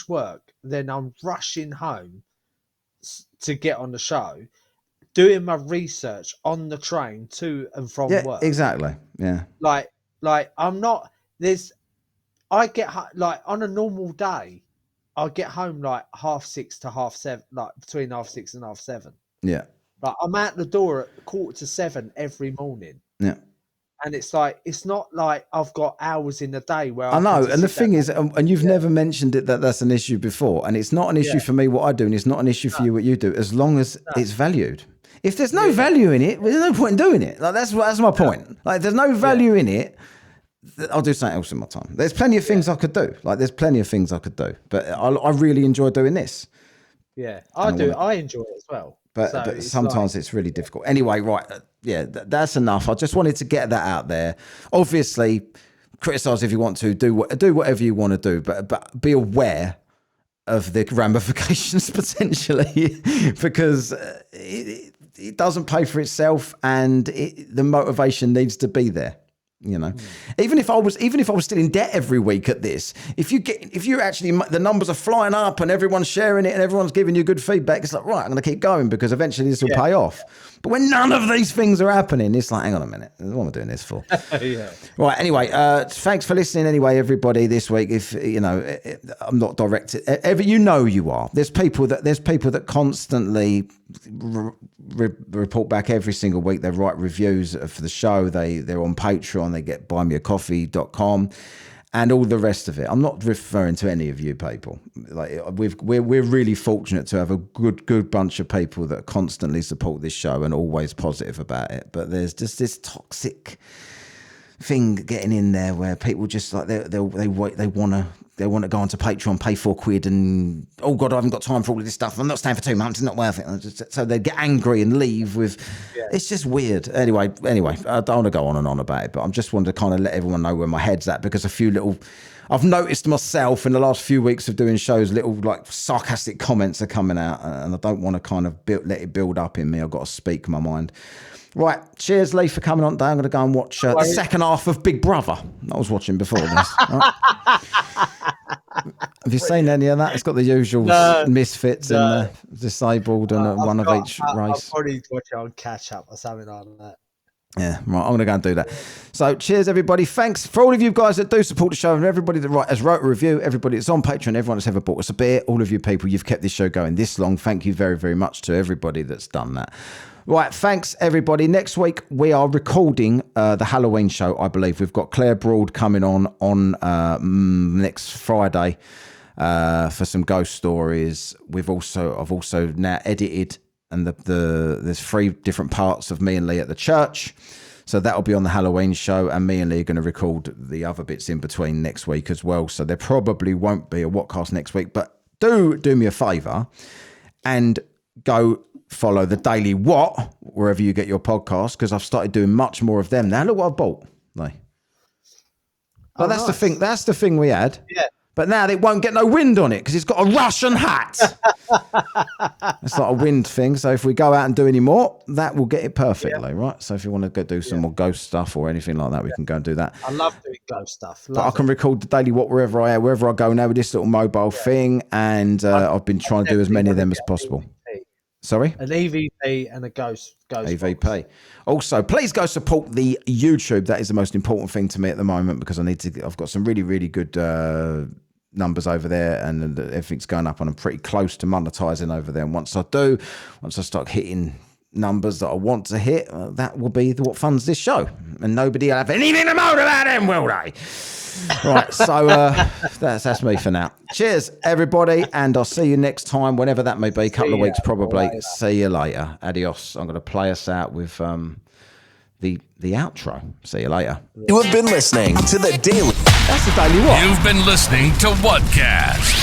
Speaker 3: work, then I'm rushing home to get on the show, doing my research on the train to and from work.
Speaker 2: Exactly. Yeah.
Speaker 3: Like I'm not. I get like on a normal day, I get home like 6:30 to 7:30, like between 6:30 and 7:30.
Speaker 2: Yeah.
Speaker 3: Like I'm out the door at 6:45 every morning.
Speaker 2: Yeah.
Speaker 3: And it's like, it's not like I've got hours in the day where
Speaker 2: I know. And the thing is, and you've never mentioned it, that's an issue before. And it's not an issue for me, what I do. And it's not an issue for you, what you do, as long as it's valued. If there's no value in it, there's no point in doing it. Like that's my point. Like there's no value in it. I'll do something else in my time. There's plenty of things I could do. Like there's plenty of things I could do, but I really enjoy doing this.
Speaker 3: Yeah, I do. I enjoy it as well.
Speaker 2: But sometimes it's really difficult. Anyway, right. Yeah, that's enough. I just wanted to get that out there. Obviously, criticize if you want to, do whatever you want to do, but be aware of the ramifications potentially because it doesn't pay for itself and the motivation needs to be there. You know, even if I was still in debt every week at this, if you're actually, the numbers are flying up and everyone's sharing it and everyone's giving you good feedback, it's like, right, I'm going to keep going because eventually this will pay off. But when none of these things are happening, it's like, hang on a minute, what am I doing this for? Yeah. Right. Anyway, thanks for listening. Anyway, everybody, this week, if you know, I'm not directed. You are. There's people that constantly report back every single week. They write reviews for the show. They're on Patreon. They get buymeacoffee.com and all the rest of it. I'm not referring to any of you people. Like we're really fortunate to have a good bunch of people that constantly support this show and always positive about it. But there's just this toxic thing getting in there where people just like they want to go onto Patreon, pay £4, and oh god, I haven't got time for all of this stuff. I'm not staying for 2 months. It's not worth it. So they get angry and leave with. Yeah. It's just weird. Anyway, I don't want to go on and on about it, but I just wanted to kind of let everyone know where my head's at because I've noticed myself in the last few weeks of doing shows, little like sarcastic comments are coming out, and I don't want to kind of let it build up in me. I've got to speak my mind. Right, cheers, Lee, for coming on today. I'm going to go and watch the second half of Big Brother. I was watching before this. Right. Have you seen any of that? It's got the usual misfits and the disabled and one of each race.
Speaker 3: I'll probably watch it on catch up or something like that.
Speaker 2: Yeah, right. I'm going to go and do that. So, cheers, everybody. Thanks for all of you guys that do support the show and everybody that has wrote a review, everybody that's on Patreon, everyone that's ever bought us a beer, all of you people, you've kept this show going this long. Thank you very, very much to everybody that's done that. Right, thanks, everybody. Next week, we are recording the Halloween show, I believe. We've got Claire Broad coming on next Friday for some ghost stories. I've also now edited, and there's 3 different parts of me and Lee at the church. So that'll be on the Halloween show, and me and Lee are going to record the other bits in between next week as well. So there probably won't be a Whatcast next week, but do me a favour and go follow the Daily What wherever you get your podcast, because I've started doing much more of them now. Look what I bought, Lee. But that's
Speaker 3: nice.
Speaker 2: the thing. That's the thing we had.
Speaker 3: Yeah.
Speaker 2: But now it won't get no wind on it because it's got a Russian hat. It's like a wind thing. So if we go out and do any more, that will get it perfectly, right? So if you want to go do some more ghost stuff or anything like that, we can go and do that.
Speaker 3: I love doing ghost stuff.
Speaker 2: But I can record the Daily What wherever I go now with this little mobile thing. And I've been trying to do as many of them as possible. Sorry?
Speaker 3: An EVP and a ghost
Speaker 2: EVP.
Speaker 3: box.
Speaker 2: Also, please go support the YouTube. That is the most important thing to me at the moment, because I've got some really, really good numbers over there, and everything's going up, and I'm pretty close to monetizing over there. And once I start hitting numbers that I want to hit, that will be what funds this show, and nobody will have anything to moan about them, will they? Right, so that's me for now. Cheers, everybody, and I'll see you next time, whenever that may be, a couple of weeks probably. See you later. Adios. I'm going to play us out with the outro. See you later.
Speaker 6: You have been listening to The Daily.
Speaker 2: That's the Daily What.
Speaker 1: You've been listening to Whatcast.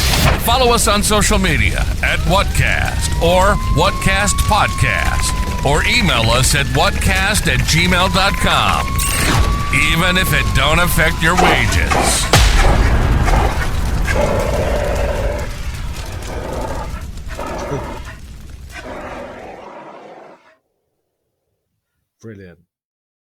Speaker 1: Follow us on social media at Whatcast or whatkastpodcast, or email us at whatkast@gmail.com. Even if it don't affect your wages.
Speaker 3: Brilliant.